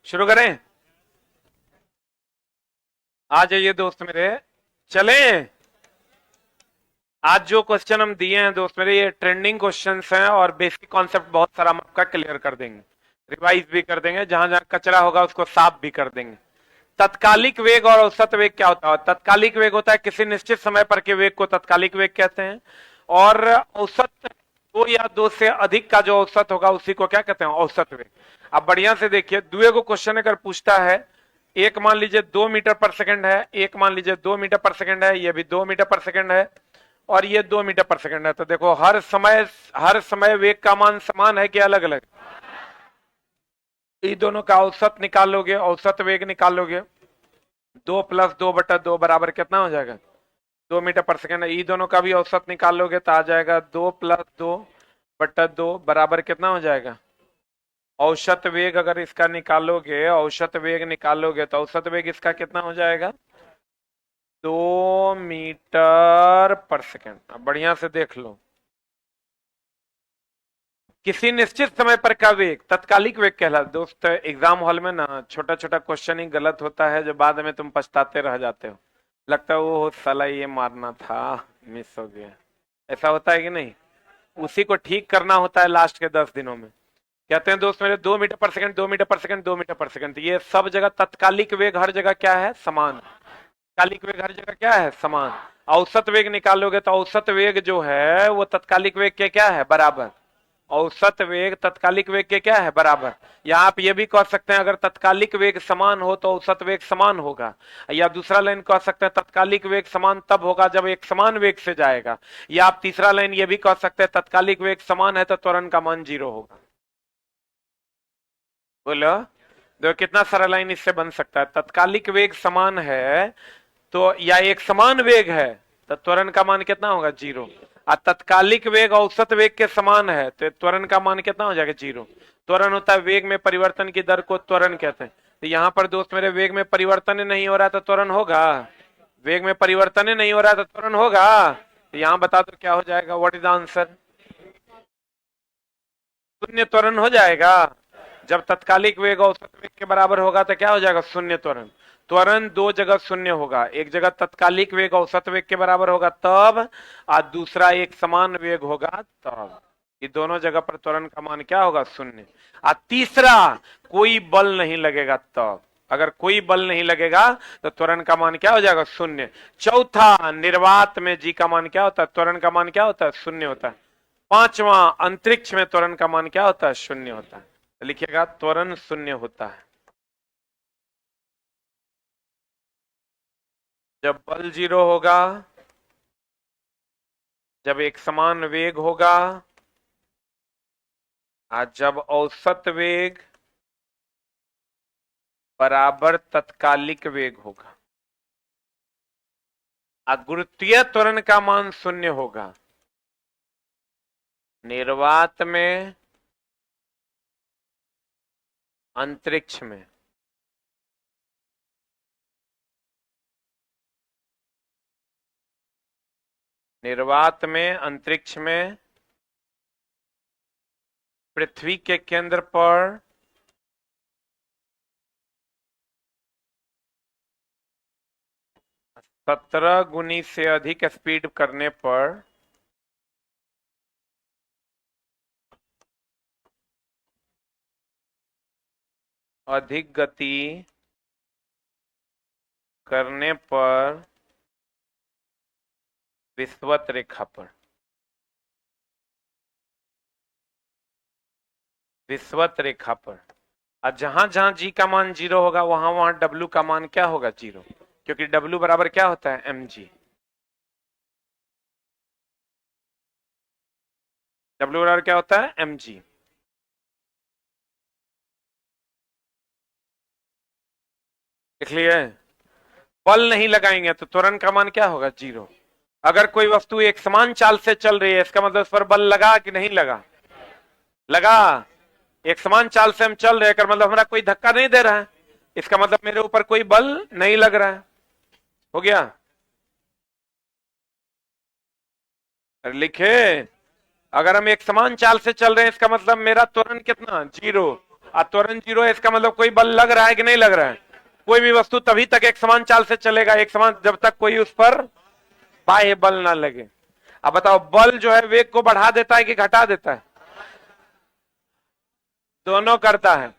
शुरू करें। आ जाइए दोस्त मेरे, चलें। आज जो क्वेश्चन हम दिए हैं दोस्त मेरे, ये ट्रेंडिंग क्वेश्चंस हैं और बेसिक कॉन्सेप्ट बहुत सारा हम आपका क्लियर कर देंगे, रिवाइज भी कर देंगे, जहां जहां कचरा होगा उसको साफ भी कर देंगे। तत्कालिक वेग और औसत वेग क्या होता है? तत्कालिक वेग होता है किसी निश्चित समय पर के वेग को तत्कालिक वेग कहते हैं, और औसत दो या दो से अधिक का जो औसत होगा उसी को क्या कहते हैं? औसत वेग। अब बढ़िया से देखिए, दुए को क्वेश्चन अगर पूछता है, एक मान लीजिए 2 मीटर पर सेकंड है, एक मान लीजिए 2 मीटर पर सेकंड है, ये भी 2 मीटर पर सेकंड है, और ये 2 मीटर पर सेकंड है, तो देखो हर समय वेग का मान समान है कि अलग अलग? ये दोनों का औसत निकालोगे, औसत वेग निकालोगे, 2+2/2 बराबर कितना हो जाएगा? 2 मीटर पर सेकंड। ये दोनों का भी औसत निकालोगे तो आ जाएगा 2+2/2 बराबर कितना हो जाएगा? औसत वेग अगर इसका निकालोगे, औसत वेग निकालोगे तो औसत वेग इसका कितना हो जाएगा? 2 मीटर पर सेकंड। अब बढ़िया से देख लो, किसी निश्चित समय पर का वेग तत्कालिक वेग कहलाता है। दोस्त एग्जाम हॉल में ना छोटा छोटा क्वेश्चन ही गलत होता है, जो बाद में तुम पछताते रह जाते हो, लगता है वो साला ये मारना था, मिस हो गया। ऐसा होता है कि नहीं? उसी को ठीक करना होता है लास्ट के 10 दिनों में। कहते हैं दोस्त मेरे, 2 मीटर पर सेकंड, 2 मीटर पर सेकंड, 2 मीटर पर सेकंड, ये सब जगह तत्कालिक वेग हर जगह क्या है? समान। तत्कालिक वेग हर जगह क्या है? समान। औसत वेग निकालोगे तो औसत वेग जो है वो तत्कालिक वेग के क्या है? बराबर। औसत वेग तत्कालिक वेग के क्या है? बराबर। या आप ये भी कह सकते हैं, अगर तत्कालिक वेग समान हो तो औसत वेग समान होगा। या दूसरा लाइन कह सकते हैं, तत्कालिक वेग समान तब होगा जब एक समान वेग से जाएगा। या आप तीसरा लाइन ये भी कह सकते हैं, तत्कालिक वेग समान है तो त्वरण का मान 0 होगा। बोलो, देखो कितना सारा लाइन इससे बन सकता है। तत्कालिक वेग समान है तो, या एक समान वेग है तो त्वरण का मान कितना होगा? 0। और तत्कालिक वेग औसत वेग के समान है तो त्वरण का मान कितना हो जाएगा? 0। त्वरण होता है वेग में परिवर्तन की दर को त्वरण कहते हैं। तो यहां पर दोस्त मेरे, वेग में परिवर्तन नहीं हो रहा तो त्वरण होगा? वेग में परिवर्तन नहीं हो रहा तो त्वरण होगा? तो यहां बता दो क्या हो जाएगा? What is the answer? शून्य त्वरण हो जाएगा। जब तत्कालिक वेग औसत वेग के बराबर होगा तो क्या हो जाएगा? शून्य त्वरण। त्वरण दो जगह शून्य होगा, एक जगह तत्कालिक वेग औसत वेग के बराबर होगा तब, और दूसरा एक समान वेग होगा तब। ये दोनों जगह पर त्वरण का मान क्या होगा? शून्य। और तीसरा, कोई बल नहीं लगेगा तब। अगर कोई बल नहीं लगेगा तो त्वरण का मान क्या हो जाएगा? शून्य। चौथा, निर्वात में जी का मान क्या होता है? त्वरण का मान क्या होता है? शून्य होता है। पांचवा, अंतरिक्ष में त्वरण का मान क्या होता है? शून्य होता है। तो लिखिएगा, त्वरण शून्य होता है जब बल 0 होगा, जब एक समान वेग होगा, और जब औसत वेग बराबर तत्कालिक वेग होगा, और गुरुत्वीय त्वरण का मान शून्य होगा। निर्वात में, अंतरिक्ष में। निर्वात में, अंतरिक्ष में, पृथ्वी के केंद्र पर 17 गुनी से अधिक स्पीड करने पर अधिक गति करने पर विषुवत रेखा पर, विषुवत रेखा पर, और जहां जहां जी का मान 0 होगा वहां वहां डब्ल्यू का मान क्या होगा? 0। क्योंकि डब्ल्यू बराबर क्या होता है? mg। डब्ल्यू बराबर क्या होता है? mg। देख लिए? बल नहीं लगाएंगे तो त्वरण का मान क्या होगा? 0। अगर कोई वस्तु एक समान चाल से चल रही है, इसका मतलब उस पर बल लगा कि नहीं लगा? लगा। एक समान चाल से हम चल रहे हैं, मतलब हमारा कोई धक्का नहीं दे रहा है, इसका मतलब मेरे ऊपर कोई बल नहीं लग रहा है। हो गया? लिखे, अगर हम एक समान चाल से चल रहे हैं, इसका मतलब मेरा त्वरण कितना? 0। और त्वरण जीरो है, इसका मतलब कोई बल लग रहा है कि नहीं लग रहा है? कोई भी वस्तु तभी तक एक समान चाल से चलेगा, एक समान, जब तक कोई उस पर बाह्य बल ना लगे। अब बताओ, बल जो है वेग को बढ़ा देता है कि घटा देता है? दोनों करता है।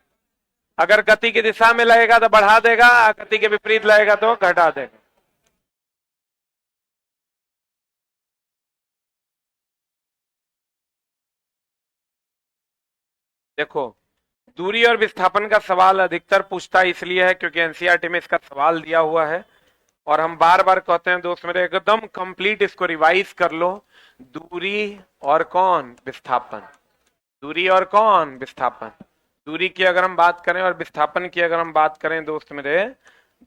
अगर गति की दिशा में लगेगा तो बढ़ा देगा, गति के विपरीत लगेगा तो घटा देगा। देखो, दूरी और विस्थापन का सवाल अधिकतर पूछता इसलिए है क्योंकि एनसीईआरटी में इसका सवाल दिया हुआ है, और हम बार बार कहते हैं दोस्त मेरे, एकदम कंप्लीट इसको रिवाइज कर लो। दूरी और कौन? विस्थापन। दूरी और कौन? विस्थापन। दूरी की अगर हम बात करें और विस्थापन की अगर हम बात करें दोस्त मेरे,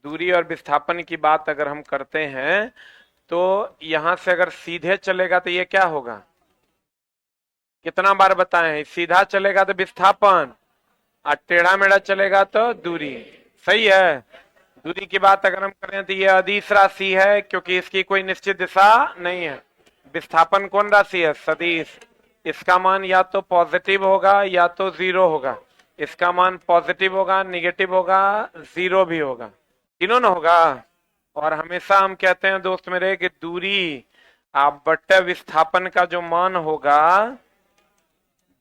दूरी और विस्थापन की बात अगर हम करते हैं तो यहां से अगर सीधे चलेगा तो ये क्या होगा? कितना बार बताएं, सीधा चलेगा तो विस्थापन, और टेढ़ा मेढ़ा चलेगा तो दूरी। सही है। दूरी की बात अगर हम करें तो ये अदिश राशि है क्योंकि इसकी कोई निश्चित दिशा नहीं है। विस्थापन कौन राशि है? सदिश। इसका मान या तो पॉजिटिव होगा या तो जीरो होगा। इसका मान पॉजिटिव होगा, निगेटिव होगा, जीरो भी होगा, तीनों ना होगा। और हमेशा हम कहते हैं दोस्त मेरे कि दूरी आप बट्टे विस्थापन का जो मान होगा,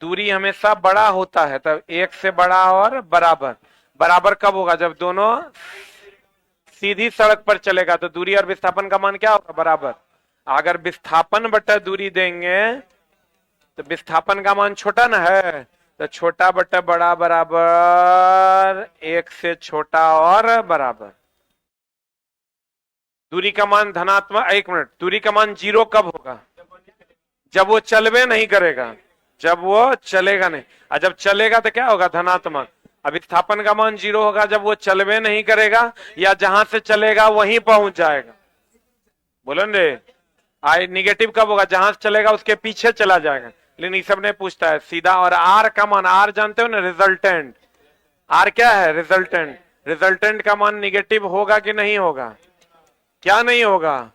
दूरी हमेशा बड़ा होता है, तब एक से बड़ा और बराबर। बराबर कब होगा? जब दोनों सीधी सड़क पर चलेगा तो दूरी और विस्थापन का मान क्या होगा? बराबर। अगर विस्थापन बट्टा दूरी देंगे तो विस्थापन का मान छोटा ना है, तो छोटा बट्टा बड़ा बराबर एक से छोटा और बराबर। दूरी का मान धनात्मक, एक मिनट, दूरी का मान जीरो कब होगा? जब वो चलवे नहीं करेगा, जब वो चलेगा नहीं। और जब चलेगा तो क्या होगा? धनात्मक। अब विस्थापन का मान जीरो होगा जब वो चलवे नहीं करेगा या जहां से चलेगा वहीं पहुंच जाएगा। बोलो रे। आई निगेटिव कब होगा? जहां से चलेगा उसके पीछे चला जाएगा। लेकिन इस सब ने पूछता है सीधा। और आर का मान, आर जानते हो ना, रिजल्टेंट। आर क्या है? रिजल्टेंट। रिजल्टेंट का मान निगेटिव होगा कि नहीं होगा? क्या नहीं होगा?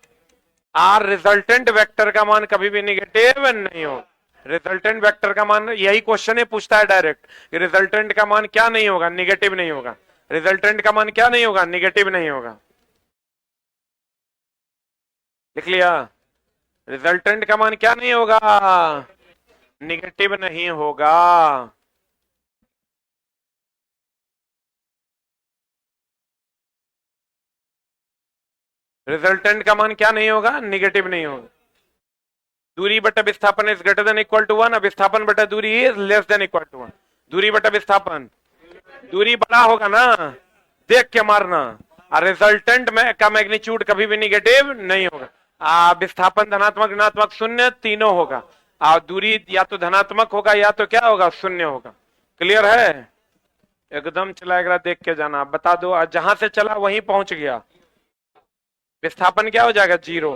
आर रिजल्टेंट वेक्टर का मान कभी भी निगेटिव नहीं होगा। रिजल्टेंट वेक्टर का मान, यही क्वेश्चन है, पूछता है डायरेक्ट, रिजल्टेंट का मान क्या नहीं होगा? निगेटिव नहीं होगा। रिजल्टेंट का मान क्या नहीं होगा? निगेटिव नहीं होगा। लिख लिया? रिजल्टेंट का मान क्या नहीं होगा? निगेटिव नहीं होगा। रिजल्टेंट का मान क्या नहीं होगा? निगेटिव नहीं होगा। दूरी बटा विस्थापन is greater than equal to 1, विस्थापन बटा दूरी is less than equal to 1। दूरी बटा विस्थापन, दूरी बड़ा होगा ना, देख के मारना। और रिजल्टेंट में का मैग्नीट्यूड कभी भी निगेटिव नहीं होगा। विस्थापन धनात्मक, ऋणात्मक, शून्य तीनों होगा। और दूरी या तो धनात्मक होगा या तो क्या होगा? शून्य होगा। क्लियर है? एकदम चलाएगा, देख के जाना। बता दो, जहां से चला वहीं पहुंच गया, विस्थापन क्या हो जाएगा? जीरो।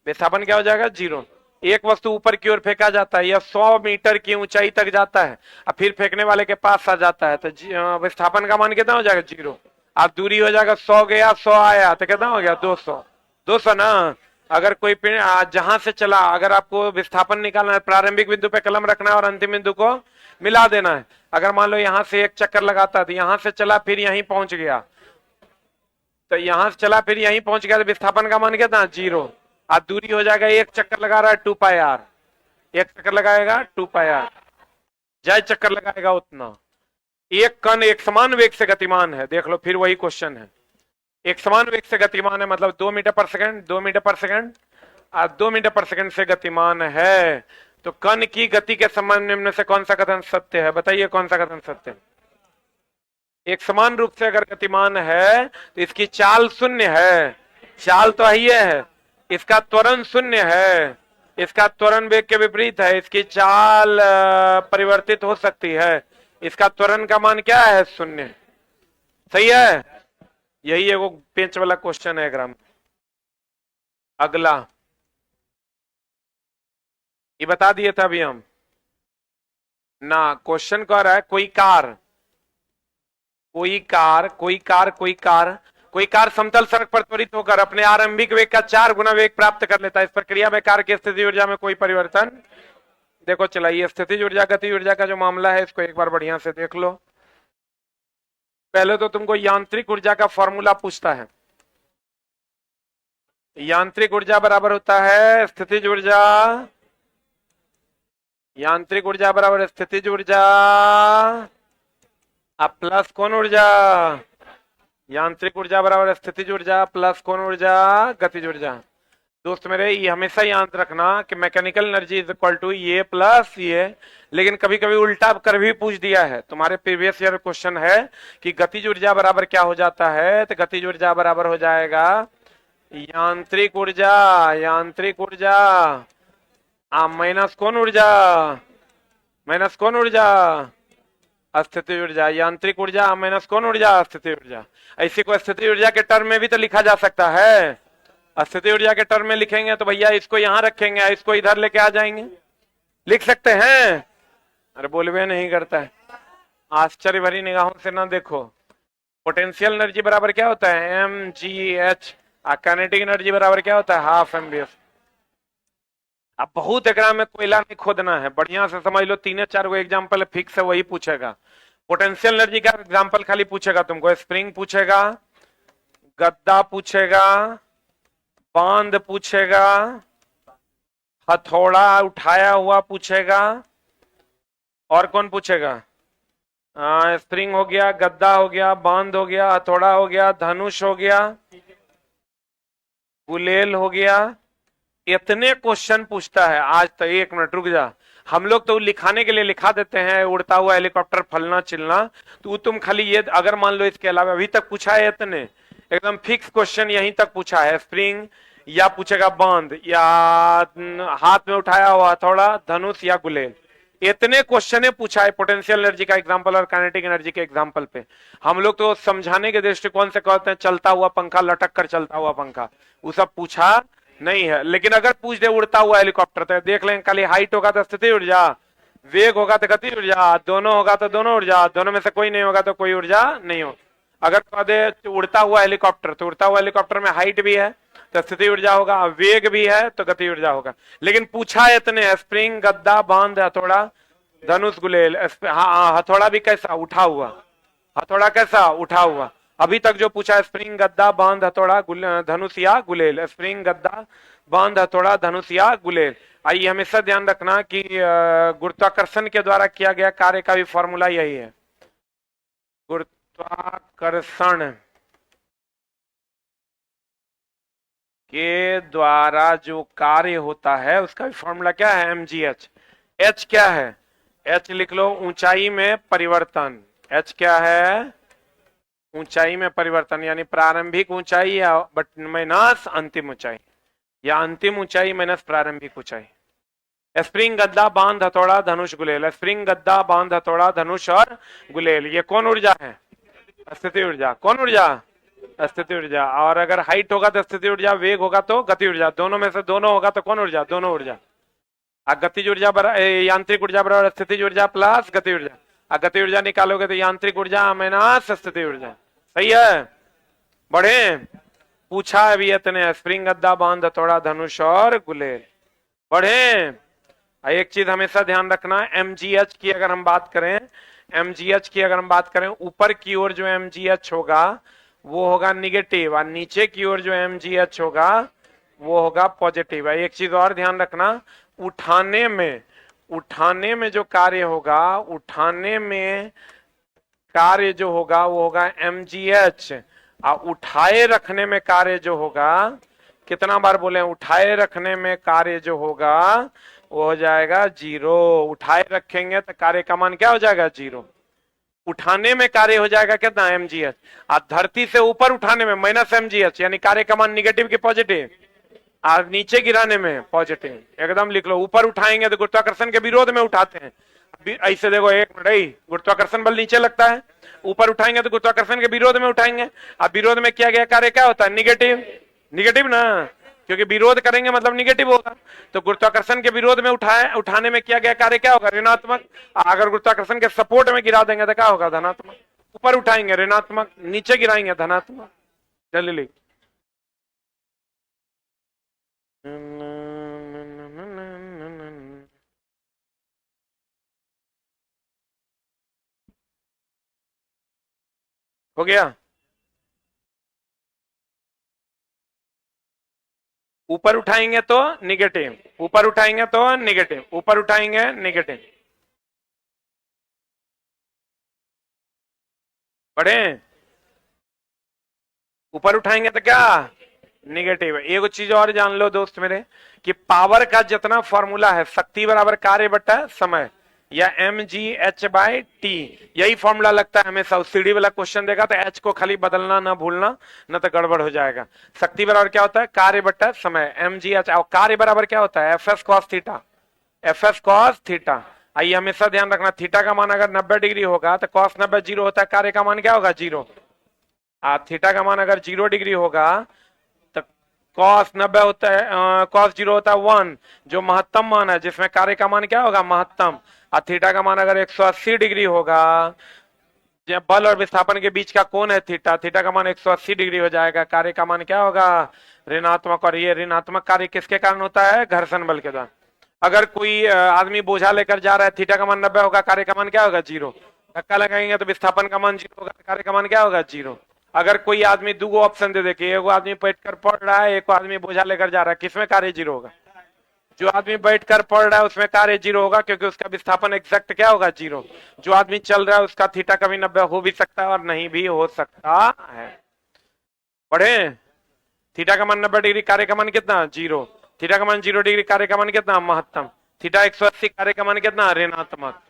विस्थापन क्या हो जाएगा? जीरो। एक वस्तु ऊपर की ओर फेंका जाता है या 100 मीटर की ऊंचाई तक जाता है और फिर फेंकने वाले के पास आ जाता है तो विस्थापन का मान कितना हो जाएगा? जीरो। अब दूरी हो जाएगा 100 गया 100 आया तो कितना हो गया? 200। 200 ना। अगर कोई जहां से चला, अगर आपको विस्थापन निकालना है, प्रारंभिक बिंदु पे कलम रखना है और अंतिम बिंदु को मिला देना है। अगर मान लो यहां से एक चक्कर लगाता तो यहां से चला फिर यहीं पहुंच गया, तो यहां से चला फिर यहीं पहुंच गया तो विस्थापन का मान कितना? जीरो। अब दूरी हो जाएगा, एक चक्कर लगा रहा है 2 पाई आर, एक चक्कर लगाएगा 2 पाई आर, जाए चक्कर लगाएगा उतना। एक कण एक समान वेग से गतिमान है, देख लो फिर वही क्वेश्चन है। एक समान वेग से गतिमान है मतलब 2 मीटर पर सेकंड, 2 मीटर पर सेकंड, 2 मीटर पर सेकंड से गतिमान है। तो कण की गति के संबंध में से कौन सा कथन सत्य है? बताइए कौन सा कथन सत्य है? एक समान रूप से अगर गतिमान है तो इसकी चाल शून्य है। चाल तो है, इसका त्वरण शून्य है, इसका त्वरण वेग के विपरीत है, इसकी चाल परिवर्तित हो सकती है, इसका त्वरण का मान क्या है? शून्य। सही है? यही है वो पेंच वाला क्वेश्चन है ग्राम। अगला ये बता दिए था अभी हम ना। क्वेश्चन कह रहा है कोई कार कोई कार समतल सड़क पर त्वरित होकर अपने आरंभिक वेग का 4 गुना वेग प्राप्त कर लेता है। इस प्रक्रिया में कार की स्थिति ऊर्जा में कोई परिवर्तन। देखो चलाइए, स्थिति ऊर्जा गति ऊर्जा का जो मामला है इसको एक बार बढ़िया से देख लो। पहले तो तुमको यांत्रिक ऊर्जा का फॉर्मूला पूछता है। यांत्रिक ऊर्जा बराबर होता है स्थितिज ऊर्जा, यांत्रिक ऊर्जा बराबर स्थितिज ऊर्जा अब प्लस कौन ऊर्जा, यांत्रिक ऊर्जा बराबर स्थितिज ऊर्जा प्लस कौन ऊर्जा, गतिज ऊर्जा। दोस्त मेरे ये हमेशा याद रखना कि mechanical energy is equal to ये प्लस ये, लेकिन कभी कभी उल्टा कर भी पूछ दिया है। तुम्हारे प्रीवियस ईयर क्वेश्चन है कि गतिज ऊर्जा बराबर क्या हो जाता है, तो गतिज ऊर्जा बराबर हो जाएगा यांत्रिक ऊर्जा, यांत्रिक ऊर्जा माइनस कौन ऊर्जा, माइनस कौन ऊर्जा, अस्थितिज ऊर्जा। यांत्रिक ऊर्जा माइनस कौन ऊर्जा, अस्थितिज ऊर्जा। ऐसी को स्थितिज ऊर्जा के टर्म में भी तो लिखा जा सकता है। स्थितिज ऊर्जा के टर्म में लिखेंगे तो भैया इसको यहां रखेंगे, इसको इधर लेके आ जाएंगे, लिख सकते हैं। अरे बोलवे नहीं करता है, आश्चर्य भरी निगाहों से ना देखो। पोटेंशियल एनर्जी बराबर क्या होता है, mgh। काइनेटिक एनर्जी बराबर क्या होता है, हाफ mvf। अब बहुत एकरा में कोयला नहीं खोदना है, बढ़िया से समझ लो। 3-4 गो एग्जाम्पल फिक्स है, वही पूछेगा। पोटेंशियल एनर्जी का एग्जाम्पल खाली पूछेगा तुमको, स्प्रिंग पूछेगा, गद्दा पूछेगा, बांध पूछेगा, हथौड़ा उठाया हुआ पूछेगा, और कौन पूछेगा, स्प्रिंग हो गया, गद्दा हो गया, बांध हो गया, हथौड़ा हो गया, धनुष हो गया, गुलेल हो गया। इतने क्वेश्चन पूछता है आज तक। एक मिनट रुक जा, हम लोग तो लिखाने के लिए लिखा देते हैं उड़ता हुआ हेलीकॉप्टर फलना चिलना, तो तुम खाली ये अगर मान लो इसके अलावा अभी तक पूछा है इतने एकदम फिक्स क्वेश्चन यहीं तक पूछा है, स्प्रिंग या पूछेगा बांध, या हाथ में उठाया हुआ हथौड़ा, धनुष या गुलेल। इतने क्वेश्चन पूछा है पोटेंशियल एनर्जी का एग्जांपल और काइनेटिक एनर्जी के एग्जांपल पे। हम लोग तो समझाने के दृष्टिकोण से कहते हैं चलता हुआ पंखा, लटक कर चलता हुआ पंखा, वो सब पूछा नहीं है। लेकिन अगर पूछ दे उड़ता हुआ हेलीकॉप्टर तो देख लेंगे, खाली हाइट होगा तो स्थिति ऊर्जा, वेग होगा तो गति ऊर्जा, दोनों होगा तो दोनों ऊर्जा, दोनों में से कोई नहीं होगा तो कोई ऊर्जा नहीं हो। अगर कह दे उड़ता हुआ हेलीकॉप्टर तो उड़ता हुआ हेलीकॉप्टर में हाइट भी है तो स्थिति ऊर्जा होगा, वेग भी है तो गति ऊर्जा होगा। लेकिन पूछा इतने, स्प्रिंग, गद्दा, बांध, हथौड़ा, धनुष, गुलेल। हाँ, हथौड़ा भी कैसा, उठा हुआ, हथौड़ा कैसा, उठा हुआ। अभी तक जो पूछा स्प्रिंग, गद्दा, बांध, हथौड़ा, धनुष या गुलेल, स्प्रिंग, गद्दा, बांध, हथौड़ा, धनुष या गुलेल। आइए हमेशा ध्यान रखना कि गुरुत्वाकर्षण के द्वारा किया गया कार्य का भी फॉर्मूला यही है। गुरुत्वाकर्षण के द्वारा जो कार्य होता है उसका भी फॉर्मूला क्या है, mgh। h क्या है, h लिख लो, ऊंचाई में परिवर्तन। h क्या है, ऊंचाई में परिवर्तन, यानी प्रारंभिक ऊंचाई या बट माइनस अंतिम ऊंचाई, या अंतिम ऊंचाई माइनस प्रारंभिक ऊंचाई। स्प्रिंग, गद्दा, बांध, हथौड़ा, धनुष, गुलेल। स्प्रिंग, गद्दा, बांध, हथौड़ा, धनुष और गुलेल, ये कौन ऊर्जा है, स्थिति ऊर्जा। कौन ऊर्जा, स्थिति ऊर्जा। और अगर हाइट होगा तो स्थिति ऊर्जा, वेग होगा तो गति ऊर्जा, दोनों में से दोनों होगा तो कौन ऊर्जा, दोनों ऊर्जा। गतिज ऊर्जा यांत्रिक ऊर्जा बराबर स्थितिज ऊर्जा प्लस गति ऊर्जा। गति ऊर्जा निकालोगे तो यांत्रिक ऊर्जा माइनस स्थिति ऊर्जा। सही है, बढ़े। पूछा अभी इतने, स्प्रिंग, गद्दा, बांध, हथौड़ा, धनुष और गुलेल। बढ़े। एक चीज हमेशा ध्यान रखना, mgh की अगर हम बात करें, mgh की अगर हम बात करें, ऊपर की ओर जो mgh होगा वो होगा निगेटिव, और नीचे की ओर जो mgh होगा वो होगा पॉजिटिव। एक चीज और ध्यान रखना, उठाने में जो कार्य होगा, उठाने में कार्य जो होगा वो होगा mgh, और उठाए रखने में कार्य जो होगा, कितना बार बोले, उठाए रखने में कार्य जो होगा वो हो जाएगा 0। उठाए रखेंगे तो कार्य का मान क्या हो जाएगा, 0। उठाने में कार्य हो जाएगा कितना, mgh, और धरती से ऊपर उठाने में माइनस mgh, यानी कार्य का मान निगेटिव की पॉजिटिव, और नीचे गिराने में पॉजिटिव। एकदम लिख लो, ऊपर उठाएंगे तो गुरुत्वाकर्षण के विरोध में उठाते हैं। ऐसे देखो, एक मिनट, गुरुत्वाकर्षण बल नीचे लगता है, ऊपर उठाएंगे तो गुरुत्वाकर्षण के विरोध में उठाएंगे। अब विरोध में किया गया कार्य क्या होता है, निगेटिव। निगेटिव ना, क्योंकि विरोध करेंगे मतलब निगेटिव होगा। तो गुरुत्वाकर्षण के विरोध में उठाने में किया गया कार्य क्या होगा, ऋणात्मक। अगर गुरुत्वाकर्षण के सपोर्ट में गिरा देंगे तो क्या होगा, धनात्मक। ऊपर उठाएंगे ऋणात्मक, नीचे गिराएंगे धनात्मक। चलिए लिख, हो गया। ऊपर उठाएंगे तो निगेटिव, ऊपर उठाएंगे तो निगेटिव, ऊपर उठाएंगे निगेटिव। पढ़े? ऊपर उठाएंगे तो क्या? निगेटिव। एक चीज और जान लो दोस्त मेरे, कि पावर का जितना फॉर्मूला है, शक्ति बराबर कार्य बटा समय, या M G H by T, यही फॉर्मूला लगता है हमेशा। सीडी वाला क्वेश्चन देगा तो एच को खाली बदलना ना भूलना, न तो गड़बड़ हो जाएगा। शक्ति बराबर क्या होता है? कार्य बटा समय, एम जी एच। और कार्य बराबर क्या होता है? F S cos theta, F S cos theta. आइए हमेशा ध्यान रखना, थीटा का मान अगर 90 डिग्री होगा तो कॉस 90 जीरो होता है, कार्य का मान क्या होगा? जीरो। थीटा का मान अगर 0 डिग्री होगा तो कॉस 90 होता है, कॉस 0 होता है 1, जो महत्तम मान है, जिसमें कार्य का मान क्या होगा? महत्तम। और थीटा का मान अगर 180 डिग्री होगा, जब बल और विस्थापन के बीच का कोण है थीटा, थीटा का मान 180 डिग्री हो जाएगा, कार्य का मान क्या होगा? ऋणात्मक। और ये ऋणात्मक कार्य किसके कारण होता है? घर्षण बल के द्वारा। अगर कोई आदमी बोझा लेकर जा रहा है, थीटा का मान 90 होगा, कार्य का मान क्या होगा? 0। धक्का लगाएंगे तो विस्थापन का मान 0 होगा, कार्य का मान क्या होगा? 0। अगर कोई आदमी दो ऑप्शन दे देखिए, एक आदमी बैठ कर पढ़ रहा है, एक आदमी बोझा लेकर जा रहा है, किसमें कार्य 0 होगा? जो आदमी बैठ कर पढ़ रहा है उसमें कार्य 0 होगा, क्योंकि उसका विस्थापन एग्जैक्ट क्या होगा? 0। जो आदमी चल रहा है उसका थीटा कभी 90 हो भी सकता है और नहीं भी हो सकता है। पढ़े? थीटा का मान 90 डिग्री, कार्य का मान कितना? 0। थीटा का मान 0 डिग्री, कार्य का मान कितना? महत्तम। थीटा 180, कार्य का मान कितना? ऋणात्मक।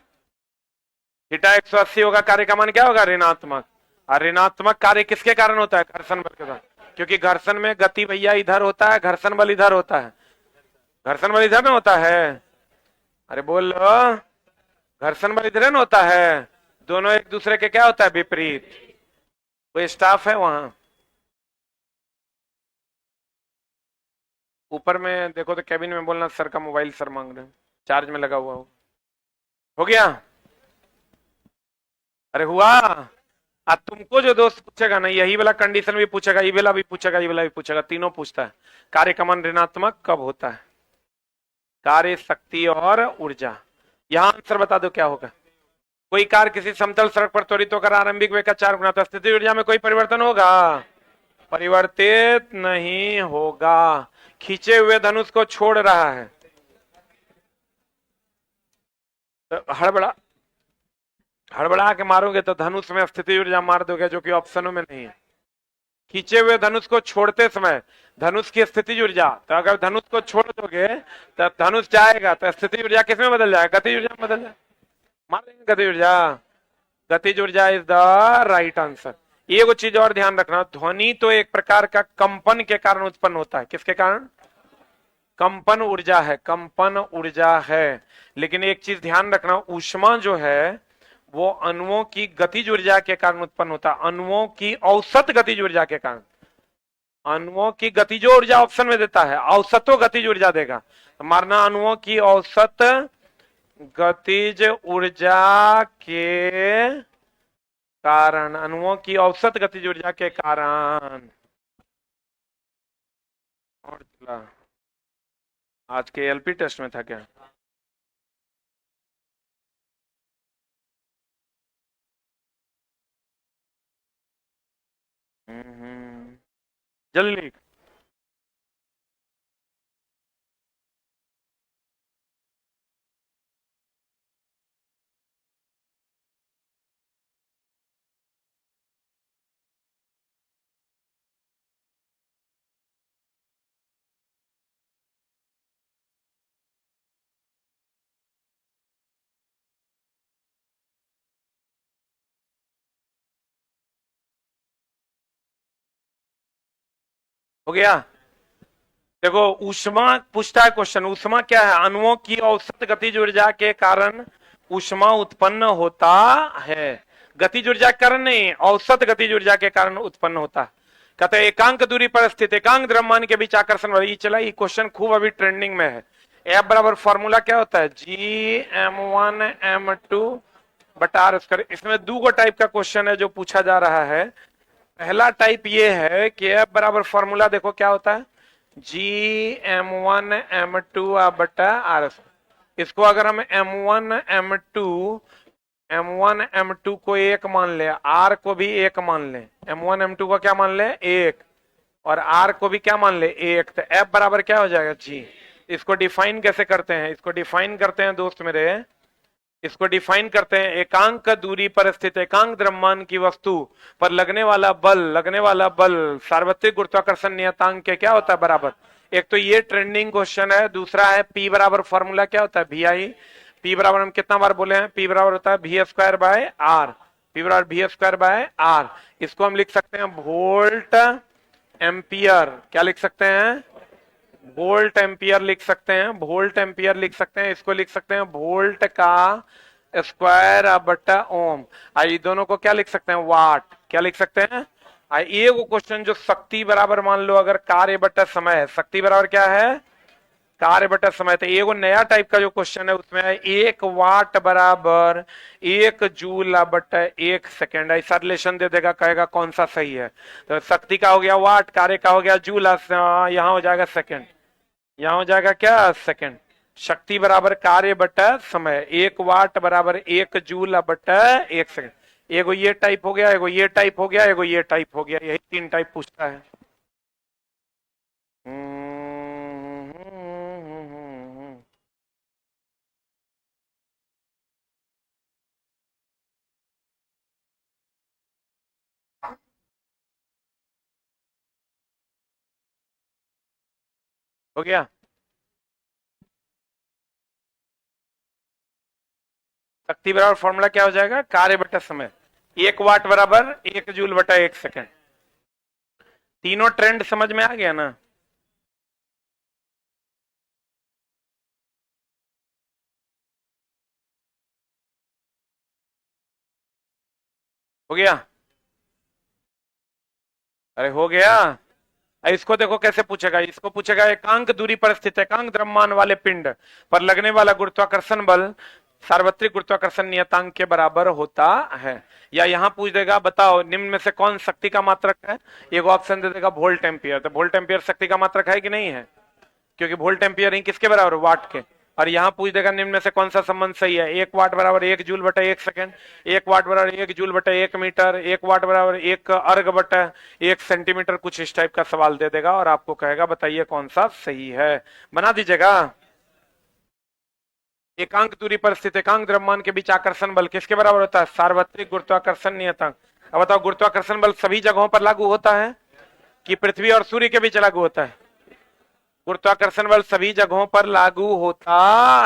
थीटा 180 होगा, कार्य का मान क्या होगा? ऋणात्मक। और ऋणात्मक कार्य किसके कारण होता है? घर्षण बल के द्वारा। क्योंकि घर्षण में गति भैया इधर होता है, घर्षण बल इधर होता है। घर्षण बल इधर में होता है, अरे बोल लो, घर्षण बल इधर में होता है। दोनों एक दूसरे के क्या होता है? विपरीत। कोई स्टाफ है वहां? ऊपर में देखो तो कैबिन में बोलना सर का मोबाइल सर मांग रहे हैं, चार्ज में लगा हुआ हो गया? अरे हुआ? तुमको जो दोस्त पूछेगा ना, यही वाला कंडीशन भी पूछेगा, ये वाला भी पूछेगा, ये वाला भी पूछेगा, तीनों पूछता है। कार्य का मान ऋणात्मक कब होता है? कार्य, शक्ति और ऊर्जा। यहां आंसर बता दो क्या होगा? कोई कार किसी समतल सड़क पर त्वरित होकर आरंभिक वेग का 4 गुना, तो स्थिति ऊर्जा में कोई परिवर्तन होगा? परिवर्तित नहीं होगा। खींचे हुए धनुष को छोड़ रहा है तो हड़बड़ा के मारोगे तो धनुष में स्थिति ऊर्जा मार दोगे, जो कि ऑप्शनों में नहीं है। खींचे हुए धनुष को छोड़ते समय धनुष की स्थिति ऊर्जा, तो अगर धनुष को छोड़ दोगे तो धनुष जाएगा, तो स्थिति ऊर्जा किसमें बदल जाएगा? गति ऊर्जा में बदल जाएगा। मार देंगे गति ऊर्जा। गतिज ऊर्जा इज द राइट आंसर। एक चीज और ध्यान रखना, ध्वनि तो एक प्रकार का कंपन के कारण उत्पन्न होता है। किसके कारण? कंपन ऊर्जा है, कंपन ऊर्जा है। लेकिन एक चीज ध्यान रखना, ऊष्मा जो है वो अणुओं की गतिज ऊर्जा के कारण उत्पन्न होता है, अणुओं की औसत गतिज ऊर्जा के कारण। अणुओं की गतिज ऊर्जा ऑप्शन में देता है, औसतो गतिज ऊर्जा देगा, तो मारना अणुओं की औसत गतिज ऊर्जा के कारण, अणुओं की औसत गतिज ऊर्जा के कारण। और चला, आज के एलपी टेस्ट में था क्या? जल्दी लिख। हो गया? देखो, ऊष्मा पूछता है क्वेश्चन, ऊष्मा क्या है? अणुओं की औसत गतिज ऊर्जा के कारण ऊष्मा उत्पन्न होता है। गतिज ऊर्जा के कारण नहीं, औसत गतिज ऊर्जा के कारण उत्पन्न होता है। कहते हैं एकांक दूरी पर स्थित एकांक द्रव्यमान के बीच आकर्षण बल। ये चला, ये क्वेश्चन खूब अभी ट्रेंडिंग में है। एफ बराबर फॉर्मूला क्या होता है? G m1 m2 बटा आर स्क्वायर। इसमें दो टाइप का क्वेश्चन है जो पूछा जा रहा है। पहला टाइप ये है कि एफ बराबर फॉर्मूला देखो क्या होता है, G m1 m2 बटा आर। इसको अगर हम m1 m2 M1 M2 को एक मान ले, R को भी एक मान ले। M1 M2 को क्या मान ले? एक। और R को भी क्या मान ले? एक। तो F बराबर क्या हो जाएगा? G। इसको डिफाइन कैसे करते हैं? इसको डिफाइन करते हैं दोस्त मेरे, इसको डिफाइन करते हैं एकांक दूरी पर स्थित एकांक द्रव्यमान की वस्तु पर लगने वाला बल सार्वत्रिक गुरुत्वाकर्षण नियतांक के क्या होता है? बराबर। एक तो ये ट्रेंडिंग क्वेश्चन है, दूसरा है P बराबर फॉर्मूला क्या होता है? VI। P बराबर हम कितना बार बोले हैं? P बराबर होता है V square by R। P बराबर V स्क्वायर बाय R। इसको हम लिख सकते हैं वोल्ट एम्पियर। क्या लिख सकते हैं? वोल्ट एम्पियर लिख सकते हैं, वोल्ट एम्पियर लिख सकते हैं। इसको लिख सकते हैं वोल्ट का स्क्वायर बटा ओम। आई दोनों को क्या लिख सकते हैं? वाट। क्या लिख सकते हैं? आई ये वो क्वेश्चन जो शक्ति बराबर मान लो अगर कार्य बटा समय है, शक्ति बराबर क्या है? कार्य बटा समय। तो ये वो नया टाइप का जो क्वेश्चन है उसमें है 1 वाट बराबर 1 जूल बटा 1 सेकेंड। ऐसा रिलेशन दे देगा, कहेगा कौन सा सही है। तो शक्ति का हो गया वाट, कार्य का हो गया जूल, यहाँ हो जाएगा सेकेंड, यहाँ हो जाएगा क्या? सेकेंड। शक्ति बराबर कार्य बटा समय, 1 वाट बराबर 1 जूल बटा 1 सेकेंड। एगो ये टाइप हो गया, एगो ये टाइप हो गया, एगो ये टाइप हो गया, यही 3 टाइप पूछता है। हो गया? शक्ति बराबर फॉर्मूला क्या हो जाएगा? कार्य बटा समय। 1 वाट बराबर 1 जूल बटा 1 सेकेंड। तीनों ट्रेंड समझ में आ गया ना? हो गया? अरे हो गया। इसको देखो कैसे पूछेगा, इसको पूछेगा एकांक दूरी पर स्थित एकांक द्रव्यमान वाले पिंड पर लगने वाला गुरुत्वाकर्षण बल सार्वत्रिक गुरुत्वाकर्षण नियतांक के बराबर होता है। या यहां पूछ देगा बताओ निम्न में से कौन शक्ति का मात्रक है? एक ऑप्शन दे देगा वोल्ट एम्पियर। तो वोल्ट एम्पियर शक्ति का मात्रक है कि नहीं है? क्योंकि वोल्ट एम्पियर ही किसके बराबर? वाट के। और यहां पूछ देगा निम्न में से कौन सा संबंध सही है? 1 वाट बराबर 1 जूल बटा 1 सेकेंड, 1 वाट बराबर 1 जूल बटा 1 मीटर, 1 वाट बराबर 1 अर्ग बटा 1 सेंटीमीटर, कुछ इस टाइप का सवाल दे देगा और आपको कहेगा बताइए कौन सा सही है। बना दीजिएगा। एकांक दूरी पर स्थित एकांक द्रव्यमान के बीच आकर्षण बल किसके बराबर होता है? सार्वत्रिक गुरुत्वाकर्षण नियतांक। अब बताओ गुरुत्वाकर्षण बल सभी जगहों पर लागू होता है कि पृथ्वी और सूर्य के बीच लागू होता है? गुरुत्वाकर्षण बल सभी जगहों पर लागू होता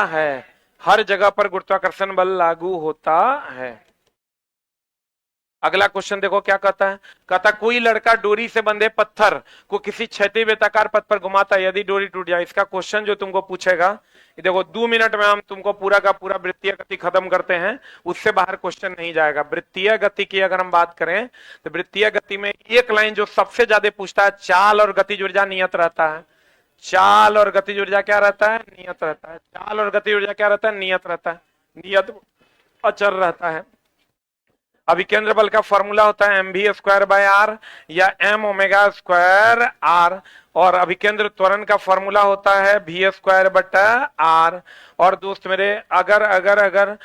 है, हर जगह पर गुरुत्वाकर्षण बल लागू होता है। अगला क्वेश्चन देखो क्या कहता है। कहता कोई लड़का डोरी से बंधे पत्थर को किसी क्षैतिज वृत्ताकार पथ पर घुमाता है, यदि डोरी टूट जाए। इसका क्वेश्चन जो तुमको पूछेगा, देखो 2 मिनट में हम तुमको पूरा का पूरा वृत्तीय गति खत्म करते हैं, उससे बाहर क्वेश्चन नहीं जाएगा। वृत्तीय गति की अगर हम बात करें तो वृत्तीय गति में एक लाइन जो सबसे ज्यादा पूछता है, चाल और गतिज ऊर्जा नियत रहता है। चाल और गतिज ऊर्जा क्या रहता है? नियत रहता है। चाल और गतिज ऊर्जा क्या रहता है? नियत रहता है। नियत अचर रहता है। अभिकेंद्र बल का फॉर्मूला होता है mv स्क्वायर बाय आर या m ओमेगा स्क्वायर आर, और अभिकेंद्र त्वरण का फॉर्मूला होता है v स्क्वायर बटा आर। और दोस्त मेरे अगर अगर अगर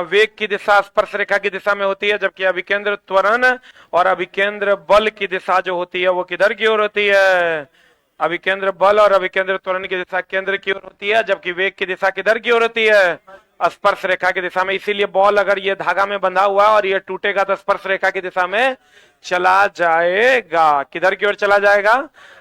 वेग की दिशा स्पर्श रेखा की दिशा में होती है, जबकि अभिकेंद्र त्वरण और अभिकेंद्र बल की दिशा जो होती है वो किधर की ओर होती है? अभिकेंद्र बल और अभिकेंद्र त्वरण की दिशा केंद्र की ओर होती है, जबकि वेग की दिशा किधर की ओर होती है? स्पर्श रेखा की दिशा में। इसीलिए बॉल अगर ये धागा में बंधा हुआ और ये टूटेगा तो स्पर्श रेखा की दिशा में चला जाएगा। किधर की ओर चला जाएगा?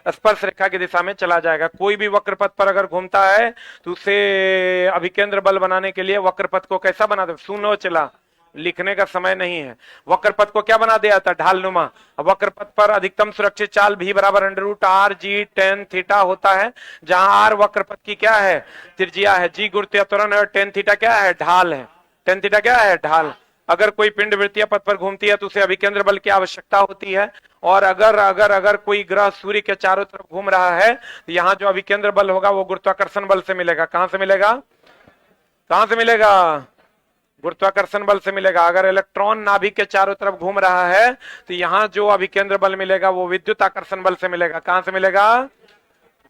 स्पर्श रेखा की दिशा में चला जाएगा। कोई भी वक्र पथ पर अगर घूमता है तो उसे अभिकेंद्र बल बनाने के लिए वक्र पथ को कैसा बना दे? सुनो चला, लिखने का समय नहीं है। वक्र पथ को क्या बना दिया था? ढालनुमा। वक्र पथ पर अधिकतम सुरक्षित चाल भी बराबर √r/g tan थीटा होता है, जहां r वक्र पथ की क्या है? त्रिज्या है, g गुरुत्वीय त्वरण है और tan थीटा क्या है? ढाल है। tan थीटा क्या है? ढाल। अगर कोई पिंड वृत्तीय पथ पर घूमती है तो उसे अभिकेंद्र बल की आवश्यकता होती है। और अगर अगर अगर कोई ग्रह सूर्य के चारों तरफ घूम रहा है तो यहाँ जो अभिकेंद्र बल होगा वो गुरुत्वाकर्षण बल से मिलेगा। कहां से मिलेगा? कहां से मिलेगा? गुरुत्वाकर्षण बल से मिलेगा। अगर इलेक्ट्रॉन नाभिक के चारों तरफ घूम रहा है तो यहाँ जो अभिकेंद्र बल मिलेगा वो विद्युत आकर्षण बल से मिलेगा। कहां से मिलेगा?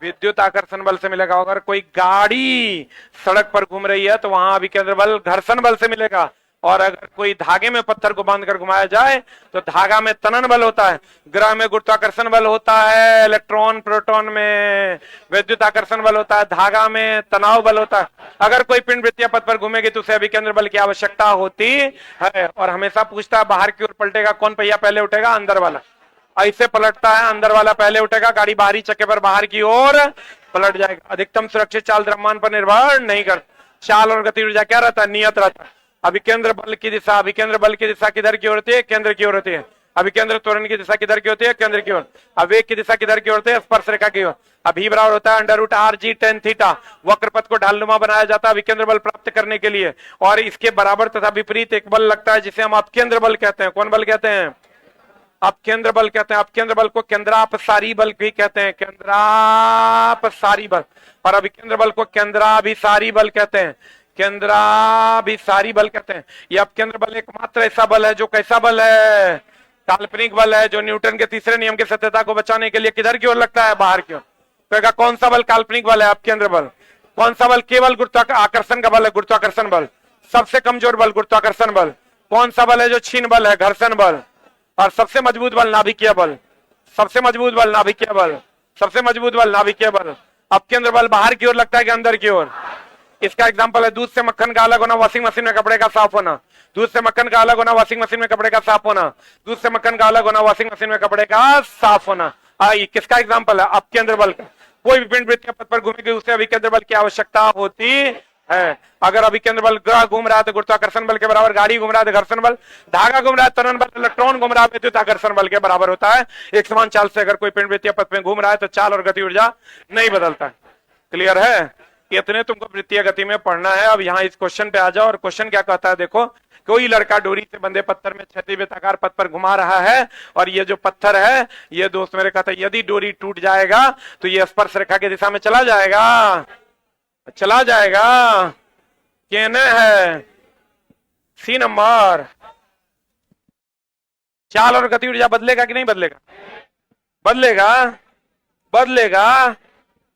विद्युत आकर्षण बल से मिलेगा। अगर कोई गाड़ी सड़क पर घूम रही है तो वहां अभिकेंद्र बल घर्षण बल से मिलेगा। और अगर कोई धागे में पत्थर को बांधकर घुमाया जाए तो धागा में तनन बल होता है, ग्रह में गुरुत्वाकर्षण बल होता है, इलेक्ट्रॉन प्रोटॉन में विद्युत आकर्षण बल होता है, धागा में तनाव बल होता है। अगर कोई पिंड वृत्तीय पथ पर घूमेगी तो उसे अभिकेंद्र बल की आवश्यकता होती है। और हमेशा पूछता है बाहर की ओर पलटेगा कौन पहिया पहले उठेगा, अंदर वाला। ऐसे पलटता है, अंदर वाला पहले उठेगा, गाड़ी बाहरी चक्के पर बाहर की ओर पलट जाएगा। अधिकतम सुरक्षित चाल द्रव्यमान पर निर्भर नहीं कर। चाल और गति ऊर्जा क्या रहता है, नियत रहता है। अभिकेंद्र बल की दिशा, अभिकेंद्र बल की दिशा किधर की ओर होती है, केंद्र की ओर होती है। अभिकेंद्र त्वरण की दिशा किधर की होती है, केंद्र की ओर। आवेग की दिशा किधर की ओर होती है, स्पर्श रेखा की ओर। अभी बराबर होता है √RG tan थीटा। वक्र पथ को ढालनुमा बनाया जाता है अभिकेंद्र बल प्राप्त करने के लिए। और इसके बराबर तथा विपरीत एक बल लगता है जिसे हम अपकेंद्र बल कहते हैं। कौन बल कहते हैं, अपकेंद्र बल कहते हैं। अपकेंद्र बल को केंद्रापसारी बल भी कहते हैं, केंद्रापसारी बल। और अभिकेंद्र बल को केंद्राभिसारी बल कहते हैं, केंद्राभिसारी बल कहते हैं। यह अपकेंद्र बल एकमात्र ऐसा बल है जो कैसा बल है, काल्पनिक बल है, जो न्यूटन के तीसरे नियम की सत्यता को बचाने के लिए किधर की ओर लगता है, बाहर की ओर। तो कौन सा बल काल्पनिक बल है, अपकेंद्र बल। कौन सा बल केवल गुरुत्वाकर्षण का बल है, गुरुत्वाकर्षण बल। सबसे कमजोर बल गुरुत्वाकर्षण बल। कौन सा बल है जो छीन बल है, घर्षण बल। और सबसे मजबूत बल नाभिकीय बल, सबसे मजबूत बल नाभिकीय बल, सबसे मजबूत बल नाभिकीय बल। अपकेंद्र बल बाहर की ओर लगता है कि अंदर की ओर। इसका एग्जांपल है दूध से मक्खन का अलग होना, वॉशिंग मशीन में कपड़े का साफ होना। दूध से मक्खन का अलग होना, वॉशिंग मशीन में कपड़े का साफ होना। दूध से मक्खन का अलग होना, वॉशिंग मशीन में कपड़े का साफ होना। किसका एग्जांपल है, अपकेंद्र बल का। कोई भी पिंड वृत्तीय पथ पर घूमेगी उसे अभिकेंद्र बल की आवश्यकता होती है। अगर अभिकेंद्र बल ग्रह घूम रहा है तो गुरुत्वाकर्षण बल के बराबर, गाड़ी घूम रहा है तो घर्षण बल, धागा घूम रहा है त्वरण बल, इलेक्ट्रॉन घूम रहा है विद्युत आकर्षण बल के बराबर होता है। एक समान चाल से अगर कोई पिंड वृत्तीय पथ में घूम रहा है तो चाल और गति ऊर्जा नहीं बदलता है। क्लियर है, इतने तुमको वृत्तीय गति में पढ़ना है। अब यहाँ इस क्वेश्चन पे आ जाओ। और क्वेश्चन क्या कहता है, देखो कोई लड़का डोरी से बंधे पत्थर में क्षैतिज पथ पर घुमा रहा है। और ये जो पत्थर है, ये दोस्त मेरे कहता है यदि डोरी टूट जाएगा तो ये स्पर्श रेखा की दिशा में चला जाएगा, चला जाएगा। कहने है सी नंबर। चाल और गति ऊर्जा बदलेगा कि नहीं बदलेगा, बदलेगा, बदलेगा।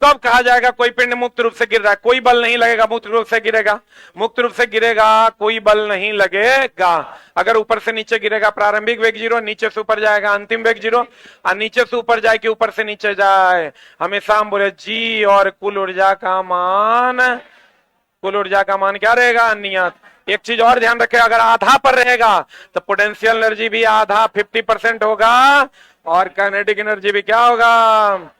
कब कहा जाएगा कोई पिंड मुक्त रूप से गिर रहा है, कोई बल नहीं लगेगा, मुक्त रूप से गिरेगा, मुक्त रूप से गिरेगा, कोई बल नहीं लगेगा। अगर ऊपर से नीचे गिरेगा प्रारंभिक वेग 0, नीचे से ऊपर जाएगा अंतिम वेग 0, और नीचे से ऊपर जाए कि ऊपर से नीचे जाए। हमेशा हम बोले जी। और कुल ऊर्जा का मान, कुल ऊर्जा का मान क्या रहेगा, नियत। एक चीज और ध्यान रखें, अगर आधा पर रहेगा तो पोटेंशियल एनर्जी भी आधा 50% होगा, और काइनेटिक एनर्जी भी क्या होगा,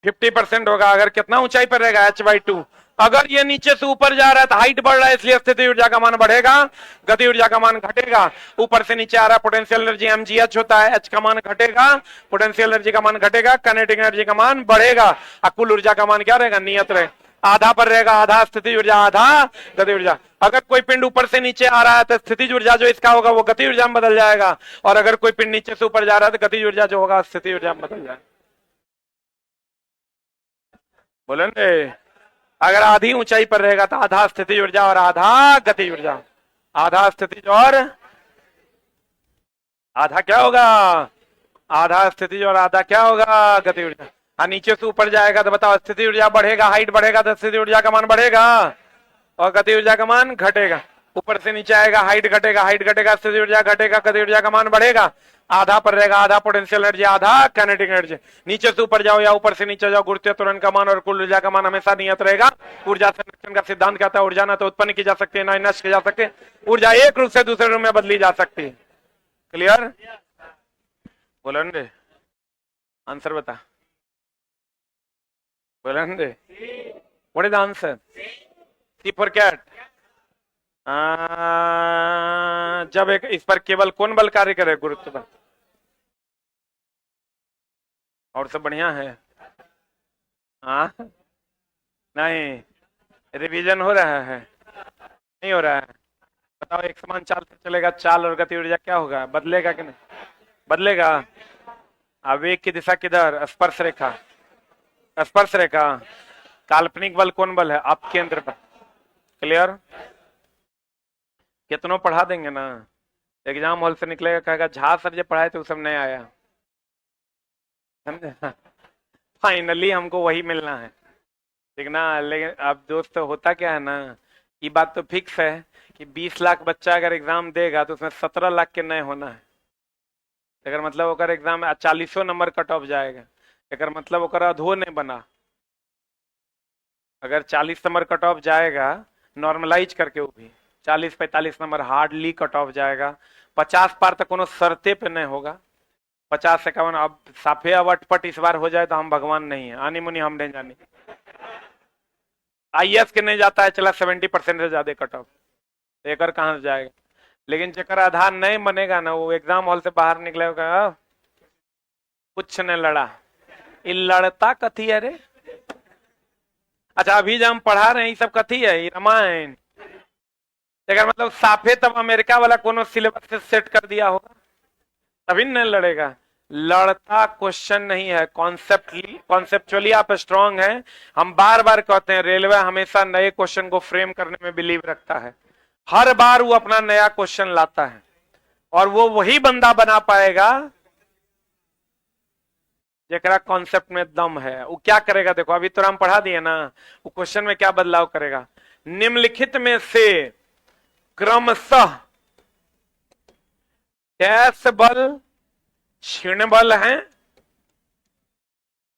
50% होगा। अगर कितना ऊंचाई पर रहेगा, h/2। अगर ये नीचे से ऊपर जा रहा है तो हाइट बढ़ रहा है, इसलिए स्थिति ऊर्जा का मान बढ़ेगा, गति ऊर्जा का मान घटेगा। ऊपर से नीचे आ रहा है, पोटेंशियल एनर्जी mgh होता है, h का मान घटेगा, पोटेंशियल एनर्जी का मान घटेगा, काइनेटिक एनर्जी का मान बढ़ेगा। और कुल ऊर्जा का मान क्या रहेगा, नियत रहे। आधा पर रहेगा, आधा स्थिति ऊर्जा, आधा गति ऊर्जा। अगर कोई पिंड ऊपर से नीचे आ रहा है तो स्थिति ऊर्जा जो इसका होगा वो गति ऊर्जा में बदल जाएगा। और अगर कोई पिंड नीचे से ऊपर जा रहा है तो गति ऊर्जा जो होगा स्थिति ऊर्जा में बदल जाएगा। बोलेंगे अगर आधी ऊंचाई पर रहेगा तो आधा स्थिति ऊर्जा और आधा गति ऊर्जा। आधा स्थिति और आधा क्या होगा, आधा स्थिति और आधा क्या होगा, गति ऊर्जा। और नीचे से ऊपर जाएगा तो बताओ स्थिति ऊर्जा बढ़ेगा, हाइट बढ़ेगा तो स्थिति ऊर्जा का मान बढ़ेगा और गति ऊर्जा का मान घटेगा। ऊपर से नीचे आएगा, हाइट घटेगा, हाइट घटेगा, स्थिति ऊर्जा घटेगा, गति ऊर्जा का मान बढ़ेगा। आधा पर रहेगा, आधा पोटेंशियल एनर्जी, आधा काइनेटिक एनर्जी। नीचे से ऊपर जाओ या ऊपर से नीचे जाओ, गुरुत्वीय त्वरण का मान और कुल ऊर्जा का मान हमेशा नियत रहेगा। ऊर्जा संरक्षण का सिद्धांत कहता है ऊर्जा ना तो उत्पन्न की जा सकती है ना नष्ट की जा सकती है। ऊर्जा एक रूप से दूसरे रूप में बदली जा सकती है। क्लियर, बोलेंगे आंसर बता, बोलेंगे what is the answer, C for cat. जब एक इस पर केवल कौन बल कार्य करे, गुरुत्व बल। और सब बढ़िया है, हाँ नहीं, रिवीजन हो रहा है, नहीं हो रहा है। बताओ एक समान चाल से चलेगा, चाल और गति ऊर्जा क्या होगा, बदलेगा कि नहीं, बदलेगा। आवेग की दिशा किधर, स्पर्श रेखा, स्पर्श रेखा। काल्पनिक बल कौन बल है, आप केंद्र पर। क्लियर, कितनों पढ़ा देंगे ना, एग्जाम हॉल से निकलेगा कहेगा झा सर जो पढ़ाए थे वो सब नहीं आया, समझे। फाइनली हमको वही मिलना है, ठीक ना। लेकिन अब दोस्त होता क्या है ना, ये बात तो फिक्स है कि 20 लाख बच्चा अगर एग्जाम देगा तो उसमें 17 लाख के नए होना है। अगर मतलब ओकर एग्जाम में 40 नंबर कट ऑफ जाएगा, अगर मतलब ओकर अधो नहीं बना। अगर 40 नंबर कट ऑफ जाएगा नॉर्मलाइज करके, वो भी 40-45 नंबर हार्डली कट ऑफ जाएगा। 50 पार तक कोनो शर्ते पे नहीं होगा। 50-51 अब साफे अब अटपट इस बार हो जाए तो हम भगवान नहीं है, आनी मुनी हम नहीं जानी। आईएएस के नहीं जाता है चला 70% से ज्यादा कट ऑफ, एक कहां से जाएगा। लेकिन जकर आधार नहीं बनेगा ना, वो एग्जाम हॉल से बाहर निकलेगा कुछ नहीं लड़ा। ये लड़ता कथी है रे? अच्छा अभी जो हम पढ़ा रहे हैं ये सब कथी है? ये रामायण। अगर मतलब साफे तब अमेरिका वाला कोनो सिलेबस से सेट कर दिया होगा तभी नहीं लड़ेगा। लड़ता क्वेश्चन नहीं है, कॉन्सेप्चुअली आप स्ट्रांग हैं। हम बार बार कहते हैं रेलवे हमेशा नए क्वेश्चन को फ्रेम करने में बिलीव रखता है। हर बार वो अपना नया क्वेश्चन लाता है और वो वही बंदा बना पाएगा जरा कॉन्सेप्ट में दम है। वो क्या करेगा देखो, अभी तो हम पढ़ा दिए ना, वो क्वेश्चन में क्या बदलाव करेगा। निम्नलिखित में से क्रमशः डैश बल क्षीण बल है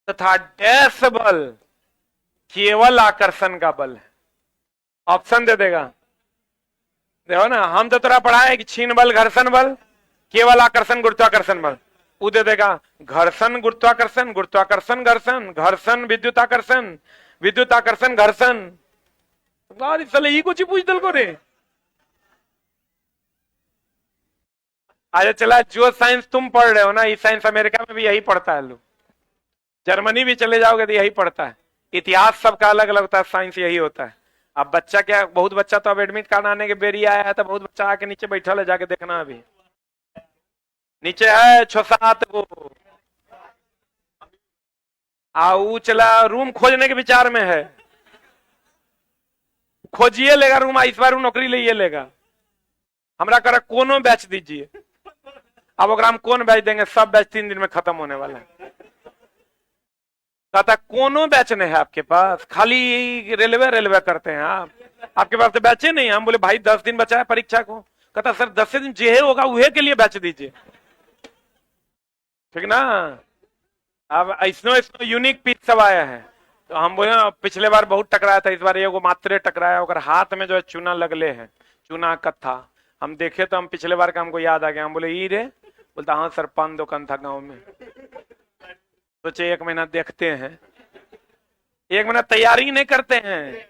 तथा डैश बल केवल आकर्षण का बल है। ऑप्शन दे देगा, देखो ना, हम तो थोड़ा पढ़ा है कि क्षीण बल घर्षण बल, केवल आकर्षण गुरुत्वाकर्षण बल। वो दे देगा घर्षण गुरुत्वाकर्षण, गुरुत्वाकर्षण घर्षण, घर्षण विद्युत आकर्षण, विद्युत आकर्षण घर्षण। साले ही कुछ ही पूछ दल को रे। अच्छा चला, जो साइंस तुम पढ़ रहे हो ना, ये साइंस अमेरिका में भी यही पढ़ता है लोग, जर्मनी भी चले जाओगे तो यही पढ़ता है। इतिहास सबका अलग अलग होता है, साइंस यही होता है। अब बच्चा क्या, बहुत बच्चा तो अब एडमिट कार्ड आने के बेरी आया है तो बहुत बच्चा आके नीचे बैठा है, जाके देखना अभी नीचे है 6-7 को। आऊ चला रूम खोजने के विचार में है, खोजिए लेगा रूम, इस बार नौकरी ले लेगा। हमरा कर कोनो बैच दीजिए। अब अगर हम कौन बैच देंगे, सब बैच 3 दिन में खत्म होने वाला है। कहता कोनो बैच नहीं है आपके पास, खाली रेलवे रेलवे करते हैं आप, आपके पास तो बैचे नहीं। हम बोले भाई 10 दिन बचा है परीक्षा को। कहता सर 10 दिन जे होगा उहे के लिए बैच दीजिए, ठीक ना। अब ऐसनो यूनिक पीस सब आया है तो हम बोले पिछले बार बहुत टकराया था, इस बार एगो मात्रे टकराया, और हाथ में जो है चूना लगले है, चूना कत्था। हम देखे तो हम पिछले बार का हमको याद आ गया। हम बोले ई रे, बोलता हाँ सर पान दुकान था गांव में। सोचे 1 महीना देखते हैं, 1 महीना तैयारी नहीं करते हैं,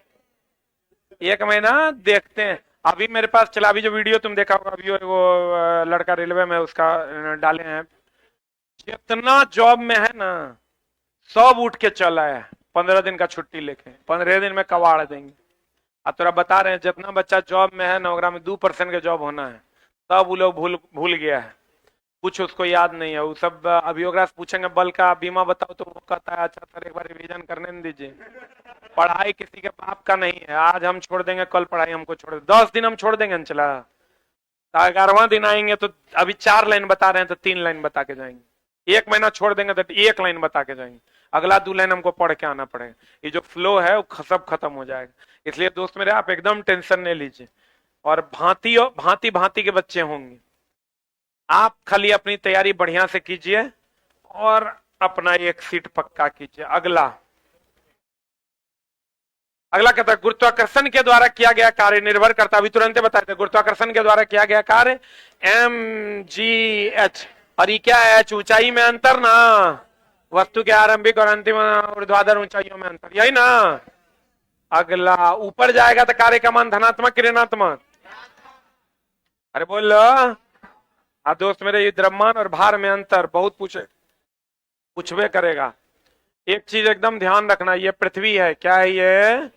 1 महीना देखते हैं। अभी मेरे पास चला, अभी जो वीडियो तुम देखा होगा, अभी वो लड़का रेलवे में उसका डाले हैं, जितना जॉब में है ना सब उठ के चला है 15 दिन का छुट्टी लेके, 15 दिन में कबाड़ देंगे। अब तोरा बता रहे हैं जितना बच्चा जॉब में है ना, 2% के जॉब होना है, तब वो लोग भूल गया है, कुछ उसको याद नहीं है। वो सब अभी पूछेंगे बल का बीमा बताओ तो वो कहता है अच्छा सर एक बार रिवीजन करने नहीं दीजिए। पढ़ाई किसी के बाप का नहीं है, आज हम छोड़ देंगे कल पढ़ाई हमको छोड़ दे, 10 दिन हम छोड़ देंगे चला, 11वां दिन आएंगे तो अभी 4 लाइन बता रहे हैं तो 3 लाइन बता के जाएंगे, 1 महीना छोड़ देंगे तो 1 लाइन बता के जाएंगे, अगला 2 लाइन हमको पढ़ के आना पड़ेगा। ये जो फ्लो है वो सब खत्म हो जाएगा। इसलिए दोस्त मेरे आप एकदम टेंशन नहीं लीजिए, और भांति भांति के बच्चे होंगे। आप खाली अपनी तैयारी बढ़िया से कीजिए और अपना एक सीट पक्का कीजिए। अगला कहता है गुरुत्वाकर्षण के द्वारा किया गया कार्य निर्भर करता, अभी तुरंत बताए थे, गुरुत्वाकर्षण के द्वारा किया गया कार्य mgh, और ये क्या है? ऊंचाई में अंतर ना, वस्तु के आरंभिक और अंतिम ऊर्ध्वाधर ऊंचाइयों में अंतर, यही ना। अगला ऊपर जाएगा तो कार्य का मान धनात्मक ऋणात्मक, अरे बोल दोस्त मेरे, ये द्रव्यमान और भार में अंतर बहुत पूछवे करेगा। एक चीज एकदम ध्यान रखना, ये पृथ्वी है, क्या है ये?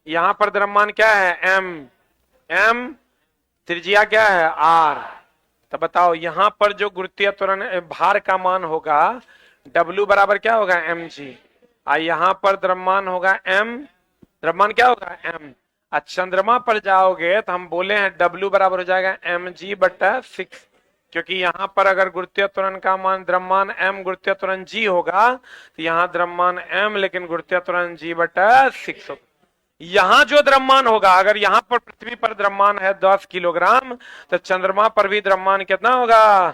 यहां पर द्रव्यमान क्या है? m, त्रिज्या क्या है? r। तो बताओ यहां पर जो गुरुत्वीय त्वरण भार का मान होगा W बराबर क्या होगा? mg। यहां पर द्रव्यमान होगा m, द्रव्यमान क्या होगा? m। चंद्रमा पर जाओगे तो हम बोले हैं W बराबर हो जाएगा mg/6, क्योंकि यहां पर अगर गुरुत्वीय त्वरण का मान द्रव्यमान m, गुरुत्वीय त्वरण g होगा तो यहाँ द्रव्यमान m लेकिन गुरुत्वीय त्वरण g/6 होगा। यहां जो द्रव्यमान होगा, अगर यहां पर पृथ्वी पर द्रव्यमान है 10 किलोग्राम, तो चंद्रमा पर भी द्रव्यमान कितना होगा?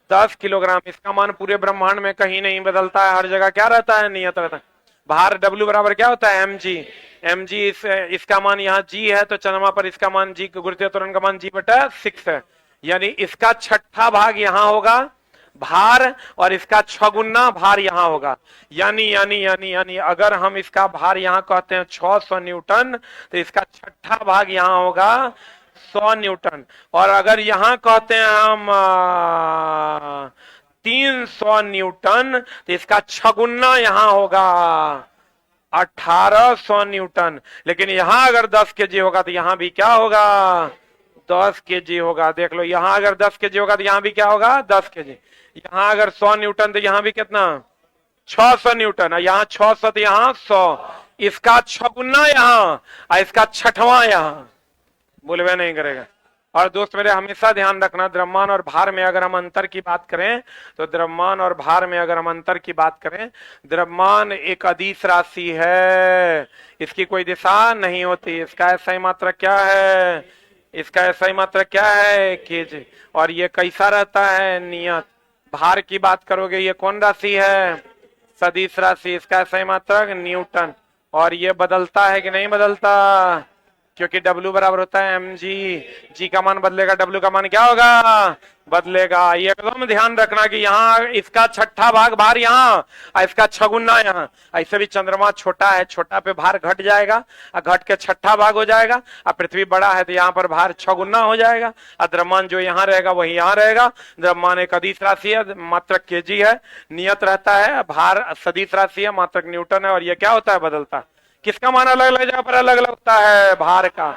10 किलोग्राम। इसका मान पूरे ब्रह्मांड में कहीं नहीं बदलता है, हर जगह क्या रहता है? नियत रहता है। भार W बराबर क्या होता है? mg। इसका मान यहाँ g है, तो चंद्रमा पर इसका मान g, गुरुत्वीय त्वरण का मान g/6 है। यानी इसका छठा भाग यहाँ होगा भार, और इसका छगुना भार यहाँ होगा। यानी यानी यानी यानी अगर हम इसका भार यहाँ कहते हैं 600 न्यूटन, तो इसका छठा भाग यहाँ होगा 100 न्यूटन। और अगर यहाँ कहते हैं हम 300 न्यूटन, तो इसका छगुना यहाँ होगा 1800 न्यूटन। लेकिन यहां अगर 10 केजी होगा तो यहां भी क्या होगा? 10 केजी होगा। देख लो, यहां अगर 10 केजी होगा तो यहां भी क्या होगा? 10 केजी। यहां अगर 100 न्यूटन तो यहां भी कितना? 600 न्यूटन। यहाँ 600 तो यहाँ 100। इसका छगुना यहाँ और इसका छठवां यहाँ, बोलवे नहीं करेगा। और दोस्त मेरे, हमेशा ध्यान रखना, द्रव्यमान और भार में अगर हम अंतर की बात करें, तो द्रव्यमान और भार में अगर हम अंतर की बात करें, द्रव्यमान एक अदिश राशि है, इसकी कोई दिशा नहीं होती। इसका SI मात्रक क्या है? इसका SI मात्रक क्या है? केजी। और ये कैसा रहता है? नियत। भार की बात करोगे, ये कौन राशि है? सदिश राशि। इसका SI मात्रक न्यूटन। और ये बदलता है कि नहीं बदलता? क्योंकि W बराबर होता है mg। g का मान बदलेगा, W का मान क्या होगा? बदलेगा। ये एकदम ध्यान रखना कि यहाँ इसका छठा भाग भार यहाँ और इसका छगुना यहाँ। ऐसे भी चंद्रमा छोटा है, छोटा पे भार घट जाएगा और घट के छठा भाग हो जाएगा। और पृथ्वी बड़ा है तो यहाँ पर भार छगुना हो जाएगा। और द्रव्यमान जो यहाँ रहेगा वही यहाँ रहेगा। द्रव्यमान एक अदिश राशि है, मात्रक केजी है, नियत रहता है। भार सदिश राशि है, मात्रक न्यूटन है। और ये क्या होता है? बदलता है। किसका मान अलग अलग जगह पर अलग अलग होता है? भार का।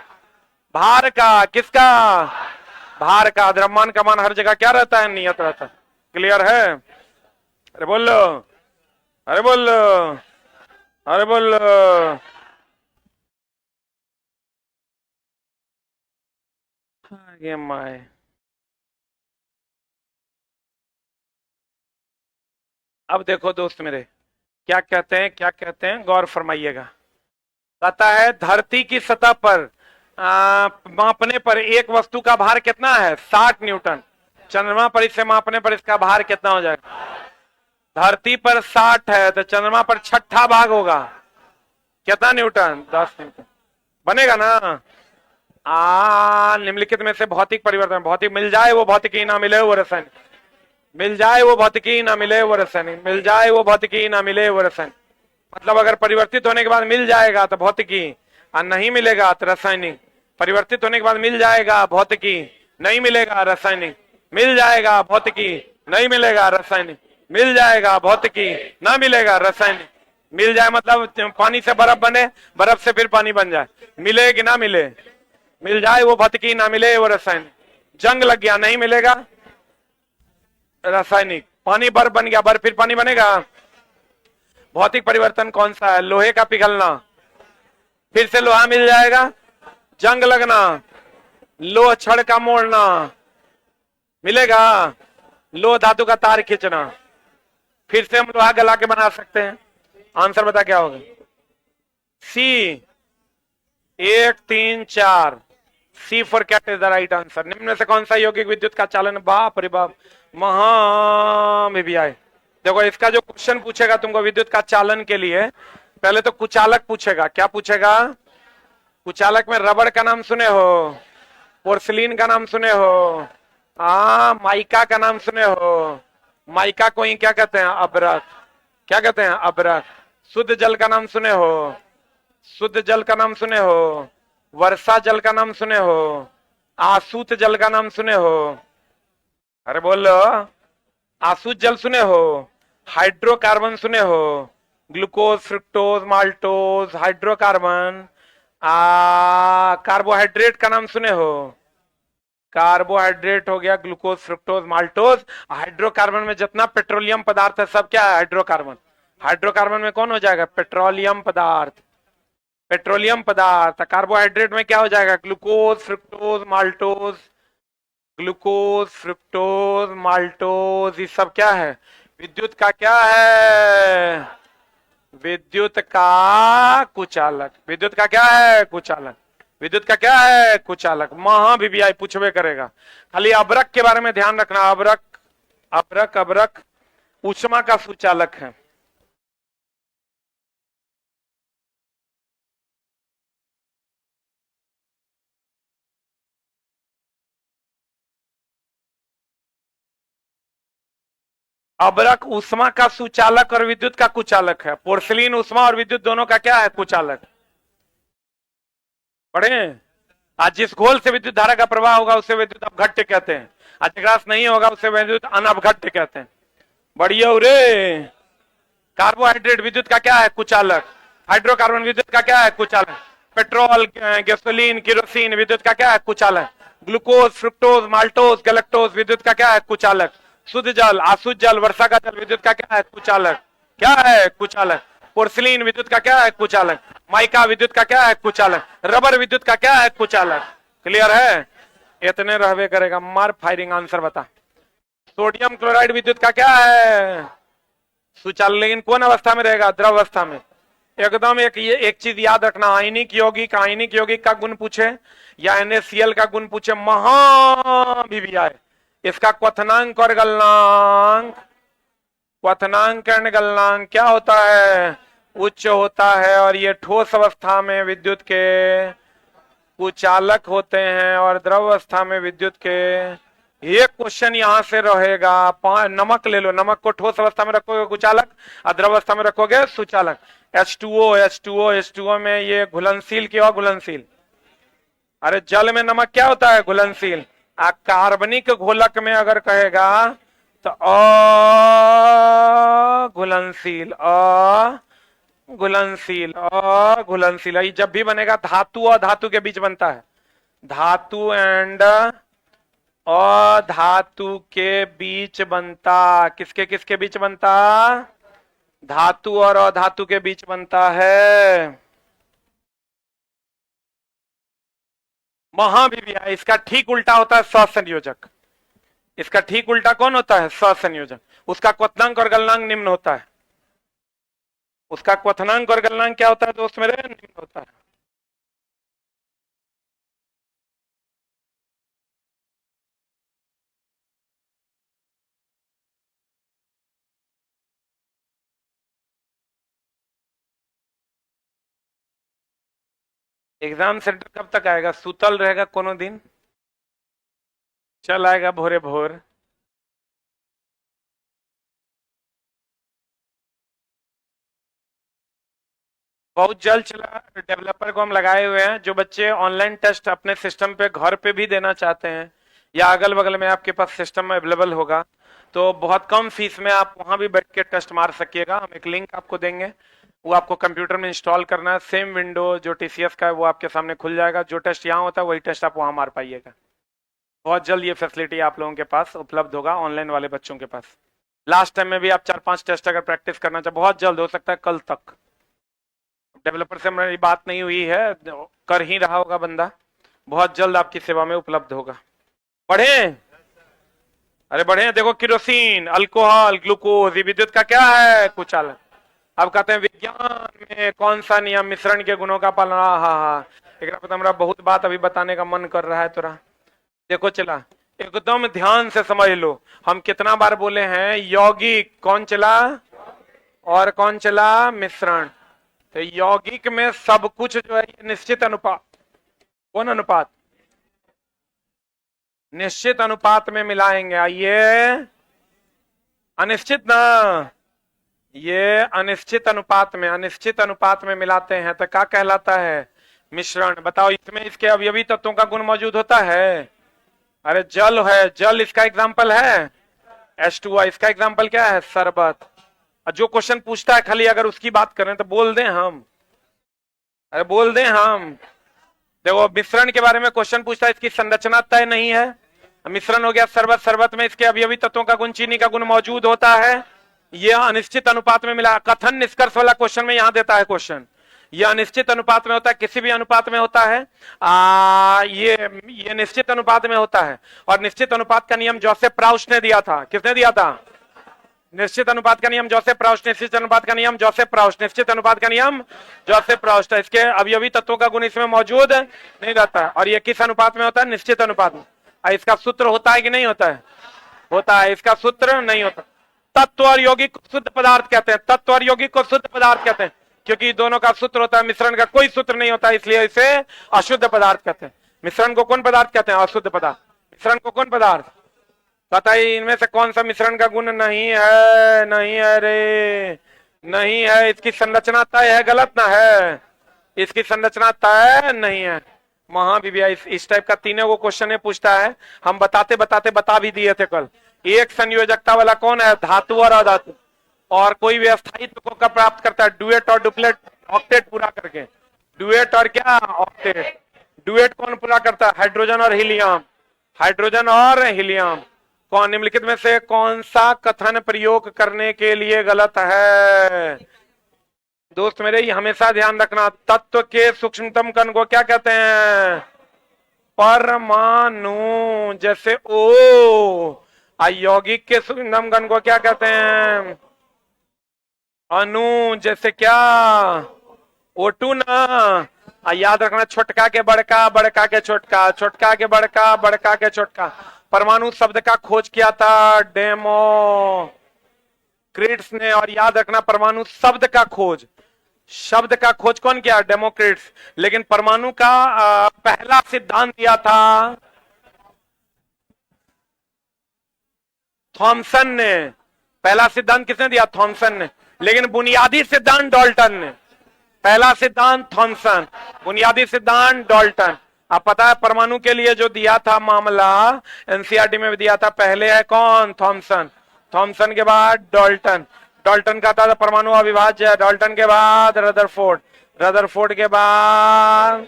भार का। किसका? भार का। द्रव्यमान का मान हर जगह क्या रहता है? नियत रहता है। क्लियर है? अरे बोलो, अरे बोलो, अरे बोलो। ये माए, अब देखो दोस्त मेरे, क्या कहते हैं, क्या कहते हैं, गौर फरमाइएगा। कहता है धरती की सतह पर मापने पर एक वस्तु का भार कितना है? 60 न्यूटन। चंद्रमा पर इसे मापने पर इसका भार कितना हो जाएगा? धरती पर 60 है तो चंद्रमा पर छठा भाग होगा कितना न्यूटन? 10 न्यूटन। बनेगा ना? निम्नलिखित में से भौतिक परिवर्तन, भौतिक मिल जाए वो भौतिकी, ना मिले वो रासायनिक। मिल जाए वो भौतिकी, ना मिले वो रासायनिक। मिल जाए वो भौतिकी, ना मिले वो रासायनिक। मतलब अगर परिवर्तित होने के बाद मिल जाएगा तो भौतिकी, और नहीं मिलेगा तो रासायनिक। परिवर्तित होने के बाद मिल जाएगा भौतिकी, नहीं मिलेगा रासायनिक। मिल जाएगा भौतिकी, नहीं मिलेगा रासायनिक। मिल जाएगा भौतिकी, ना मिलेगा रासायनिक। मिल जाए मतलब पानी से बर्फ बने, बर्फ से फिर पानी बन जाए। मिले कि ना मिले? मिल जाए वो भौतिकी, ना मिले वो रासायनिक। जंग लग गया, नहीं मिलेगा रासायनिक। पानी बर्फ बन गया, बर्फ फिर पानी बनेगा। भौतिक परिवर्तन कौन सा है? लोहे का पिघलना, फिर से लोहा मिल जाएगा। जंग लगना, लोह छड़ का मोड़ना, मिलेगा। लोह धातु का तार खींचना, फिर से हम लोहा गला के बना सकते हैं। आंसर बता क्या होगा? C. 1 3 4 C for cat is the right answer. निम्न में से कौन सा यौगिक विद्युत का चालन? बाप रे बाप, महाभियाय। देखो, इसका जो क्वेश्चन पूछेगा तुमको विद्युत का चालन के लिए, पहले तो कुचालक पूछेगा। क्या पूछेगा? कुचालक में रबड़ का नाम सुने हो, पोर्सिलीन का नाम सुने हो, माइका का नाम सुने हो। माइका को ही क्या कहते हैं? अभ्रक। क्या कहते हैं? अभ्रक। शुद्ध जल का नाम सुने हो, शुद्ध जल का नाम सुने हो, वर्षा जल का नाम सुने हो, आसूत जल का नाम सुने हो। अरे बोलो, आसूत जल सुने हो, हाइड्रोकार्बन सुने हो, glucose, fructose, maltose, hydrocarbon. Carbohydrate का नाम सुने हो, कार्बोहाइड्रेट हो गया, ग्लूकोज, फ्रुक्टोज, माल्टोज। हाइड्रोकार्बन में जितना पेट्रोलियम पदार्थ है सब क्या है? हाइड्रोकार्बन। हाइड्रोकार्बन में कौन हो जाएगा? पेट्रोलियम पदार्थ। पेट्रोलियम पदार्थ। कार्बोहाइड्रेट में क्या हो जाएगा? Glucose, fructose, maltose. Glucose, fructose, maltose, ये सब क्या है? विद्युत का क्या है? विद्युत का कुचालक। विद्युत का क्या है? कुचालक। विद्युत का क्या है? कुचालक। महा वीवीआई पूछवे करेगा। खाली अबरक के बारे में ध्यान रखना। अबरक अबरक अबरक ऊष्मा का सुचालक है। अबरक ऊष्मा का सुचालक और विद्युत का कुचालक है। पोर्सिलीन ऊष्मा और विद्युत दोनों का क्या है? कुचालक। पढ़े? आज जिस घोल से विद्युत धारा का प्रवाह होगा उसे विद्युत अपघट्य कहते हैं। आज ग्रास नहीं होगा उसे विद्युत अनअपघट्य कहते हैं। बढ़िया रे। कार्बोहाइड्रेट विद्युत का क्या है? कुचालक। हाइड्रोकार्बन विद्युत का क्या है? कुचालक। पेट्रोल, गैसोलीन, केरोसिन विद्युत का क्या है? कुचालक। ग्लूकोज, फ्रुक्टोज, माल्टोज, गैलेक्टोज विद्युत का क्या है? कुचालक। शुद्ध जल, अशुद्ध जल, वर्षा का जल विद्युत का क्या है? कुचालक। क्या है? कुचालक। पोर्सिलीन विद्युत का क्या है? कुचालक। माइका विद्युत का क्या है? कुचालक। रबर विद्युत का क्या है? कुचालक। क्लियर है? इतने रहवे करेगा। मार फायरिंग आंसर बता। सोडियम क्लोराइड विद्युत का क्या है? सुचालक। लेकिन कौन अवस्था में रहेगा? द्रव अवस्था में। एकदम एक चीज याद रखना। आयनिक यौगिक का गुण पूछे या NaCl का गुण पूछे, महा वीवीआई। इसका क्वथनांक और गलनांक, क्वथनांक एंड गलनांक क्या होता है? उच्च होता है। और ये ठोस अवस्था में विद्युत के कुचालक होते हैं और द्रव अवस्था में विद्युत के। एक क्वेश्चन यहां से रहेगा। नमक ले लो। नमक को ठोस अवस्था में रखोगे कुचालक और द्रव अवस्था में रखोगे सुचालक। H2O में ये घुलनशील क्यों? घुलनशील। अरे जल में नमक क्या होता है? घुलनशील। कार्बनिक घोलक में अगर कहेगा तो अघुलनशील, अघुलनशील, अघुलनशील। ये जब भी बनेगा धातु और धातु के बीच बनता है। धातु एंड अधातु के बीच बनता। किसके किसके बीच बनता? धातु और अधातु के बीच बनता है। महावीवीआई। इसका ठीक उल्टा होता है सहसंयोजक। इसका ठीक उल्टा कौन होता है? सहसंयोजक। उसका क्वथनांक और गलनांक निम्न होता है। उसका क्वथनांक और गलनांक क्या होता है दोस्त मेरे? निम्न होता है। एग्जाम सेंटर कब तक आएगा? सुतल रहेगा कोनो दिन? चल आएगा भोरे भोर। बहुत जल्द चला। डेवलपर को हम लगाए हुए हैं। जो बच्चे ऑनलाइन टेस्ट अपने सिस्टम पे घर पे भी देना चाहते हैं या अगल बगल में आपके पास सिस्टम में अवेलेबल होगा तो बहुत कम फीस में आप वहां भी बैठ के टेस्ट मार सकिएगा। हम एक लिंक आपको देंगे, वो आपको कंप्यूटर में इंस्टॉल करना है। सेम विंडो जो TCS का है वो आपके सामने खुल जाएगा। जो टेस्ट यहाँ होता है वही टेस्ट आप वहां मार पाइएगा। बहुत जल्द ये फैसिलिटी आप लोगों के पास उपलब्ध होगा, ऑनलाइन वाले बच्चों के पास। लास्ट टाइम में भी आप 4-5 टेस्ट अगर प्रैक्टिस करना चाहे, बहुत जल्द, हो सकता है कल तक। डेवलपर से हमारी बात नहीं हुई है, कर ही रहा होगा बंदा। बहुत जल्द आपकी सेवा में उपलब्ध होगा। बढ़े? अरे बढ़े। देखो, केरोसिन, अल्कोहल, ग्लूकोज, ये विद्युत का क्या है? कुचालक। अब कहते हैं विज्ञान में कौन सा नियम मिश्रण के गुणों का पालन? हाँ, एक हमारा बहुत बात अभी बताने का मन कर रहा है तोरा। देखो चला, एकदम ध्यान से समझ लो। हम कितना बार बोले हैं यौगिक कौन चला और कौन चला? मिश्रण। तो यौगिक में सब कुछ जो है निश्चित अनुपात। कौन अनुपात? निश्चित अनुपात में मिलाएंगे। आइए, अनिश्चित ना, ये अनिश्चित अनुपात में, अनिश्चित अनुपात में मिलाते हैं तो क्या कहलाता है? मिश्रण। बताओ, इसमें इसके अवयवी तत्वों का गुण मौजूद होता है? अरे जल है, जल इसका एग्जाम्पल है। H2O। इसका एग्जाम्पल क्या है? शरबत। जो क्वेश्चन पूछता है खाली अगर उसकी बात करें तो बोल दें हम। अरे बोल दें हम। देखो, मिश्रण के बारे में क्वेश्चन पूछता है, इसकी संरचना तय नहीं है। मिश्रण हो गया शरबत। शरबत में इसके अवयवी तत्वों का गुण, चीनी का गुण मौजूद होता है। यह अनिश्चित अनुपात में मिला। कथन निष्कर्ष वाला क्वेश्चन में यहां देता है क्वेश्चन। यह अनिश्चित अनुपात में होता है, किसी भी अनुपात में होता है। ये निश्चित अनुपात में होता है। और निश्चित अनुपात का नियम जोसेफ प्राउस्ट ने दिया था। किसने दिया था? निश्चित अनुपात का नियम जोसेफ प्राउस्ट, निश्चित अनुपात का नियम जोसेफ प्राउस्ट, निश्चित अनुपात का नियम जोसेफ प्राउस्ट। इसके अवयवी तत्वों का गुण इसमें मौजूद नहीं रहता है। और ये किस अनुपात में होता है? निश्चित अनुपात में। और इसका सूत्र होता है कि नहीं होता है? होता है। इसका सूत्र नहीं होता। तत्व और यौगिक को शुद्ध पदार्थ कहते हैं, तत्व और यौगिक को शुद्ध पदार्थ कहते हैं, क्योंकि दोनों का सूत्र होता है, मिश्रण का कोई सूत्र नहीं होता, इसलिए इसे अशुद्ध पदार्थ कहते हैं। मिश्रण को कौन पदार्थ कहते हैं? अशुद्ध पदार्थ। मिश्रण को कौन पदार्थ? बताइए इनमें से कौन सा मिश्रण का गुण नहीं है? नहीं है रे, नहीं है। इसकी संरचना तय है, गलत ना है? इसकी संरचना तय नहीं है। महाविद्या इस टाइप का तीनों को क्वेश्चन पूछता है। हम बताते बताते बता भी दिए थे कल। एक संयोजकता वाला कौन है? धातु और अधातु। और कोई भी अस्थायित्व का प्राप्त करता है डुएट और डुप्लेट, ऑक्टेट पूरा करके। डुएट और क्या? ऑक्टेट। डुएट कौन पूरा करता है? हाइड्रोजन और हीलियम। हाइड्रोजन और हीलियम। कौन निम्नलिखित में से कौन सा कथन प्रयोग करने के लिए गलत है? दोस्त मेरे, ये हमेशा ध्यान रखना, तत्व के सूक्ष्मतम कण को क्या कहते हैं? परमाणु। जैसे ओ। यौगिक के सूक्ष्मतम कण को क्या कहते हैं? अणु। जैसे क्या? O2 ना। याद रखना, छोटका के बड़का, बड़का के छोटका, छोटका के बड़का, बड़का के छोटका। परमाणु शब्द का खोज किया था डेमोक्रिट्स ने। और याद रखना, परमाणु शब्द का खोज, शब्द का खोज कौन किया? डेमोक्रिट्स। लेकिन परमाणु का पहला सिद्धांत दिया था थॉमसन ने। पहला सिद्धांत किसने दिया? थॉमसन ने। लेकिन बुनियादी सिद्धांत डाल्टन ने। पहला सिद्धांत थॉमसन, बुनियादी सिद्धांत डाल्टन। आप पता है परमाणु के लिए जो दिया था मामला, एनसीईआरटी में भी दिया था। पहले है कौन? थॉमसन। थॉमसन के बाद डाल्टन। डाल्टन कहता था परमाणु अविभाज्य है। डाल्टन के बाद रदरफोर्ड। रदरफोर्ड के बाद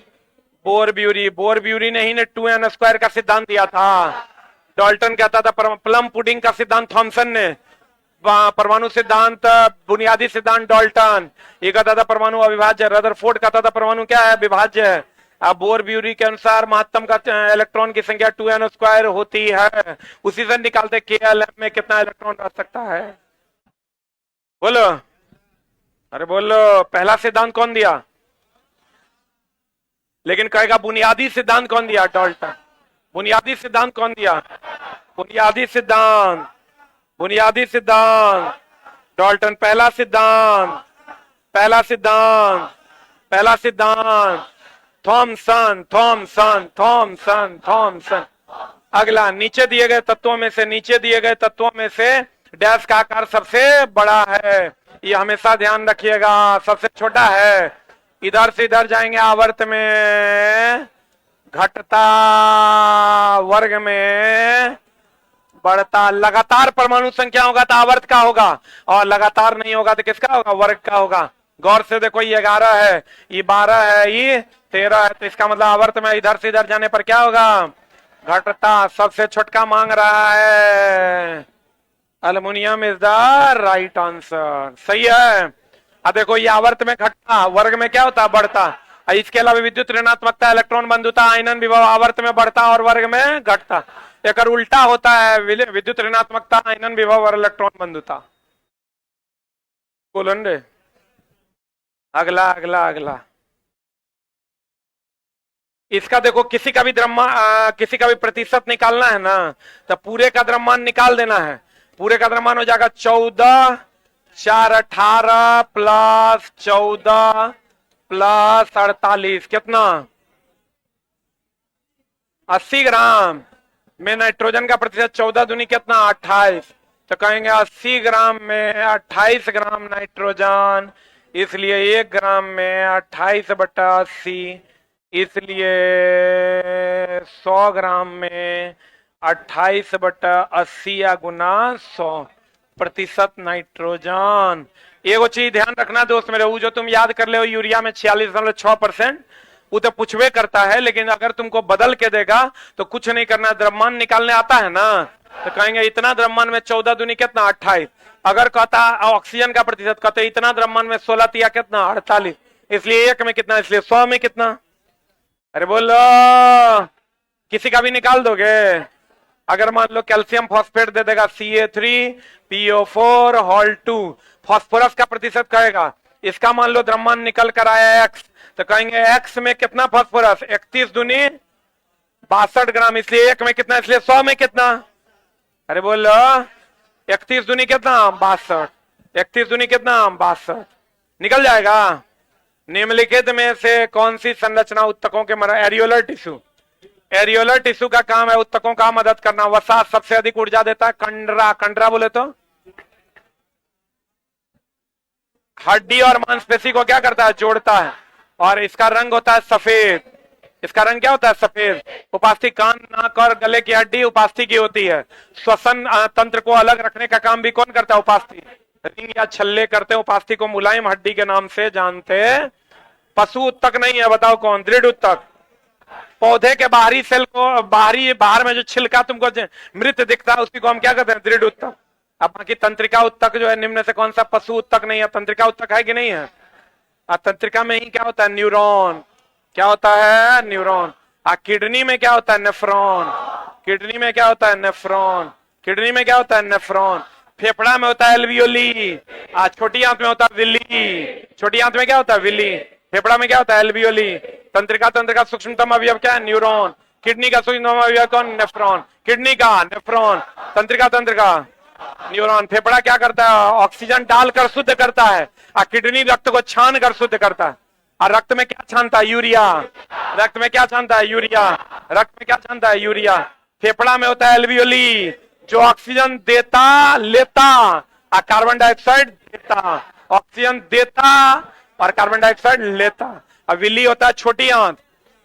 बोरब्यूरी। बोरब्यूरी ने ही ने 2n² का सिद्धांत दिया था। डाल्टन कहता था प्लम पुडिंग का सिद्धांत थॉमसन ने। परमाणु सिद्धांत, बुनियादी सिद्धांत डाल्टन। ये कहता था परमाणु अविभाज्य। रदरफोर्ड कहता था परमाणु क्या है? विभाज्य है। अब बोरब्यूरी के अनुसार महत्तम का इलेक्ट्रॉन की संख्या 2n² होती है। उसी से निकालते KLM में कितना इलेक्ट्रॉन रह सकता है। बोलो, अरे बोलो, पहला सिद्धांत कौन दिया? लेकिन कहेगा बुनियादी सिद्धांत कौन दिया? डाल्टन। बुनियादी सिद्धांत कौन दिया? बुनियादी सिद्धांत, बुनियादी सिद्धांत डाल्टन। पहला सिद्धांत, पहला सिद्धांत, पहला सिद्धांत थॉमसन, थॉमसन, थॉमसन, थॉमसन। अगला, नीचे दिए गए तत्वों में से, नीचे दिए गए तत्वों में से डैश का आकार सबसे बड़ा है। ये हमेशा ध्यान रखिएगा, सबसे छोटा है। इधर से इधर जाएंगे आवर्त में घटता, वर्ग में बढ़ता। लगातार परमाणु संख्या होगा तो आवर्त का होगा, और लगातार नहीं होगा तो किसका होगा? वर्ग का होगा। गौर से देखो, ये 11 है, ये 12 है, ये 13 है, तो इसका मतलब आवर्त में इधर से इधर जाने पर क्या होगा? घटता। सबसे छोटका मांग रहा है, aluminium is the right answer. सही है। अब देखो, ये आवर्त में घटता, वर्ग में क्या होता? बढ़ता। इसके अलावा विद्युत ऋणात्मकता, इलेक्ट्रॉन बंधुता, आयनन विभव आवर्त में बढ़ता और वर्ग में घटता। एक उल्टा होता है, विद्युत ऋणात्मकता, आयनन विभव और इलेक्ट्रॉन बंधुता। बोलन रे। अगला अगला अगला, इसका देखो, किसी का भी द्रव्यमान, किसी का भी प्रतिशत निकालना है ना, तो पूरे का द्रव्यमान निकाल देना है। पूरे का द्रव्यमान हो जाएगा 14, 4 18 प्लस 14 प्लस 48, कितना? 80 ग्राम में नाइट्रोजन का प्रतिशत 14 दूनी कितना? 28। तो कहेंगे 80 ग्राम में 28 ग्राम नाइट्रोजन, इसलिए 1 ग्राम में 28/80, इसलिए 100 ग्राम में 28/80 या गुना 100% नाइट्रोजन। एगो चीज ध्यान रखना दोस्त मेरे, वो जो तुम याद कर ले हो यूरिया में 46.6%, वो तो पूछवे करता है, लेकिन अगर तुमको बदल के देगा तो कुछ नहीं करना। द्रव्यमान निकालने आता है ना, तो कहेंगे इतना द्रव्यमान में 14 दूनी कितना? 28। अगर कहता ऑक्सीजन का प्रतिशत, कहते इतना द्रव्यमान में 16 तिया कितना? 48। इसलिए 1 में कितना? इसलिए 100 में कितना? अरे बोलो, किसी का भी निकाल दोगे? अगर मान लो कैल्शियम फॉस्फेट दे देगा CA3PO4 हॉल 2, फॉस्फोरस का प्रतिशत कहेगा, इसका मान लो द्रव्यमान निकल कर आया x, तो कहेंगे x में कितना फॉस्फोरस, 31 दूनी 62 ग्राम, इसलिए एक में कितना, इसलिए 100 में कितना, अरे बोलो 31 दूनी कितना 62, 31 दूनी कितना 62, निकल जाएगा। निम्नलिखित में से कौन सी संरचना उत्तकों के एरियोलर टिश्यू, एरियोलर टिश्यू का काम है उत्तकों का मदद करना। वसा सबसे अधिक ऊर्जा देता है, कंडरा, कंडरा बोले तो हड्डी और मांसपेशी को क्या करता है, जोड़ता है, और इसका रंग होता है सफेद, इसका रंग क्या होता है, सफेद। उपास्थि कान, नाक और गले की हड्डी उपास्थि की होती है। श्वसन तंत्र को अलग रखने का काम भी कौन करता है, उपास्थि। रिंग या छल्ले करते हैं उपास्थि को मुलायम हड्डी के नाम से जानते। पशु उत्तक नहीं है, बताओ कौन, दृढ़ उत्तक। पौधे के बाहरी सेल को, बाहर में जो छिलका तुमको मृत दिखता है, उसी को हम क्या कहते हैं, दृढ़ उत्तक। अब बाकी तंत्रिका उत्तक जो है, निम्न से कौन सा पशु उत्तक नहीं है, तंत्रिका उत्तक है कि नहीं है। तंत्रिका में ही क्या होता है, न्यूरॉन, क्या होता है, न्यूरॉन। किडनी में क्या होता है, नेफ्रॉन, किडनी में क्या होता है, नेफ्रॉन, किडनी में क्या होता है, नेफ्रॉन। फेफड़ा में होता है एल्वियोली, छोटी आंत में होता है विली, छोटी आंत में क्या होता है, विली, फेफड़ा में क्या होता है, एल्वियोली। तंत्रिका, तंत्र का सूक्ष्मतम अवयव क्या है, न्यूरॉन। किडनी का सूक्ष्मतम अवयव कौन, नेफ्रॉन, किडनी का नेफ्रॉन, तंत्रिका, तंत्र का न्यूरॉन। फेफड़ा क्या करता है, ऑक्सीजन डालकर शुद्ध करता है, और किडनी रक्त को छान कर शुद्ध करता है। और रक्त में क्या छानता है, यूरिया, रक्त में क्या छानता है, यूरिया, रक्त में क्या छानता है, यूरिया। फेफड़ा में होता है एल्वियोली, जो ऑक्सीजन देता लेता और कार्बन डाइऑक्साइड देता, ऑक्सीजन देता और कार्बन डाइऑक्साइड लेता। और विली होता है छोटी आंत,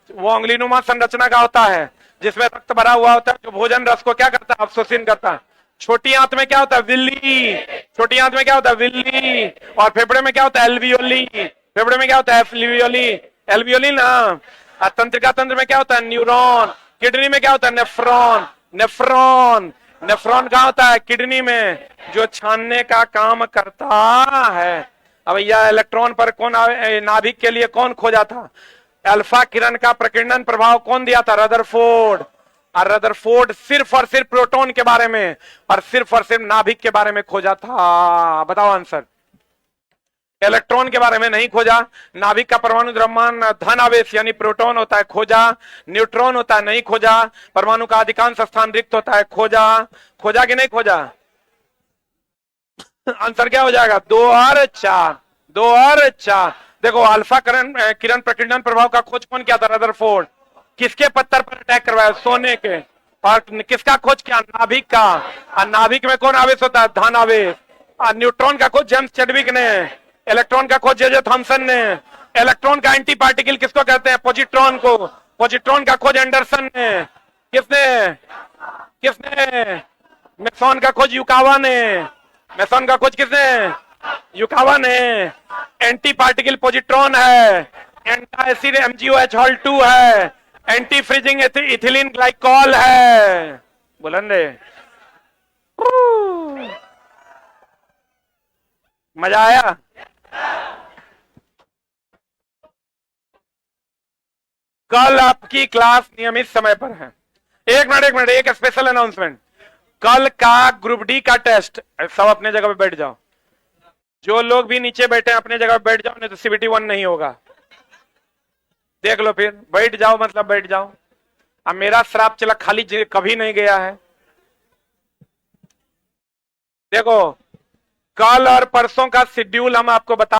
वो उंगलीनुमा संरचना का होता है, जिसमें रक्त भरा हुआ होता है, जो भोजन रस को क्या करता है, अवशोषण करता है। छोटी आंत में क्या होता है, विली, छोटी आंत में क्या होता है, विली। और फेफड़े में क्या होता है, एल्वियोली, फेफड़े में क्या होता है, एल्वियोली, एल्वियोली ना। तंत्रिका तंत्र में क्या होता है, न्यूरॉन। किडनी में क्या होता है, नेफ्रॉन, नेफ्रॉन, नेफ्रॉन कहाँ होता है, किडनी में, जो छानने का काम करता है। अब भैया इलेक्ट्रॉन पर कौन, नाभिक के लिए कौन खोजा था, अल्फा किरण का प्रकीर्णन प्रभाव कौन दिया था, रदरफोर्ड। और रदरफोर्ड सिर्फ और सिर्फ प्रोटॉन के बारे में और सिर्फ नाभिक के बारे में खोजा था। बताओ आंसर, इलेक्ट्रॉन के बारे में नहीं खोजा। नाभिक का परमाणु द्रव्यमान धन आवेश यानी प्रोटॉन होता है, खोजा। न्यूट्रॉन होता है, नहीं खोजा। परमाणु का अधिकांश स्थान रिक्त होता है, खोजा। खोजा कि नहीं खोजा, आंसर क्या हो जाएगा, 2 और 4, 2 और 4। देखो अल्फा किरण प्रकीर्णन प्रभाव का खोज कौन किया था, रदरफोर्ड। किसके पत्थर पर अटैक करवाया, सोने के। और किसका खोज किया, नाभिक का। और नाभिक में कौन आवेश होता है, धन आवेश। और न्यूट्रॉन का खोज जेम्स चैडविक ने, इलेक्ट्रॉन का खोज जे थॉमसन ने। इलेक्ट्रॉन का एंटी पार्टिकल किसको कहते हैं, पॉजिट्रॉन को। पॉजिट्रॉन का खोज एंडरसन ने। किसने, किसने, मेसॉन का खोज युकावा ने। मेसॉन का खोज किसने, युकावा ने। एंटी पार्टिकल पॉजिट्रॉन है, एंटी एसिड MgOH हॉल 2 है, एंटी फ्रीजिंग इथिलीन ग्लाइकॉल है। बुलंद है, मजा आया। कल आपकी क्लास नियमित समय पर है। एक मिनट, एक स्पेशल अनाउंसमेंट। कल का ग्रुप डी का टेस्ट, सब अपने जगह पे बैठ जाओ। जो लोग भी नीचे बैठे हैं अपने जगह पे बैठ जाओ, नहीं तो CBT 1 नहीं होगा। देख लो फिर, बैठ जाओ मतलब बैठ जाओ। अब मेरा श्राप चला खाली कभी नहीं गया है। देखो कल और परसों का शेड्यूल हम आपको बता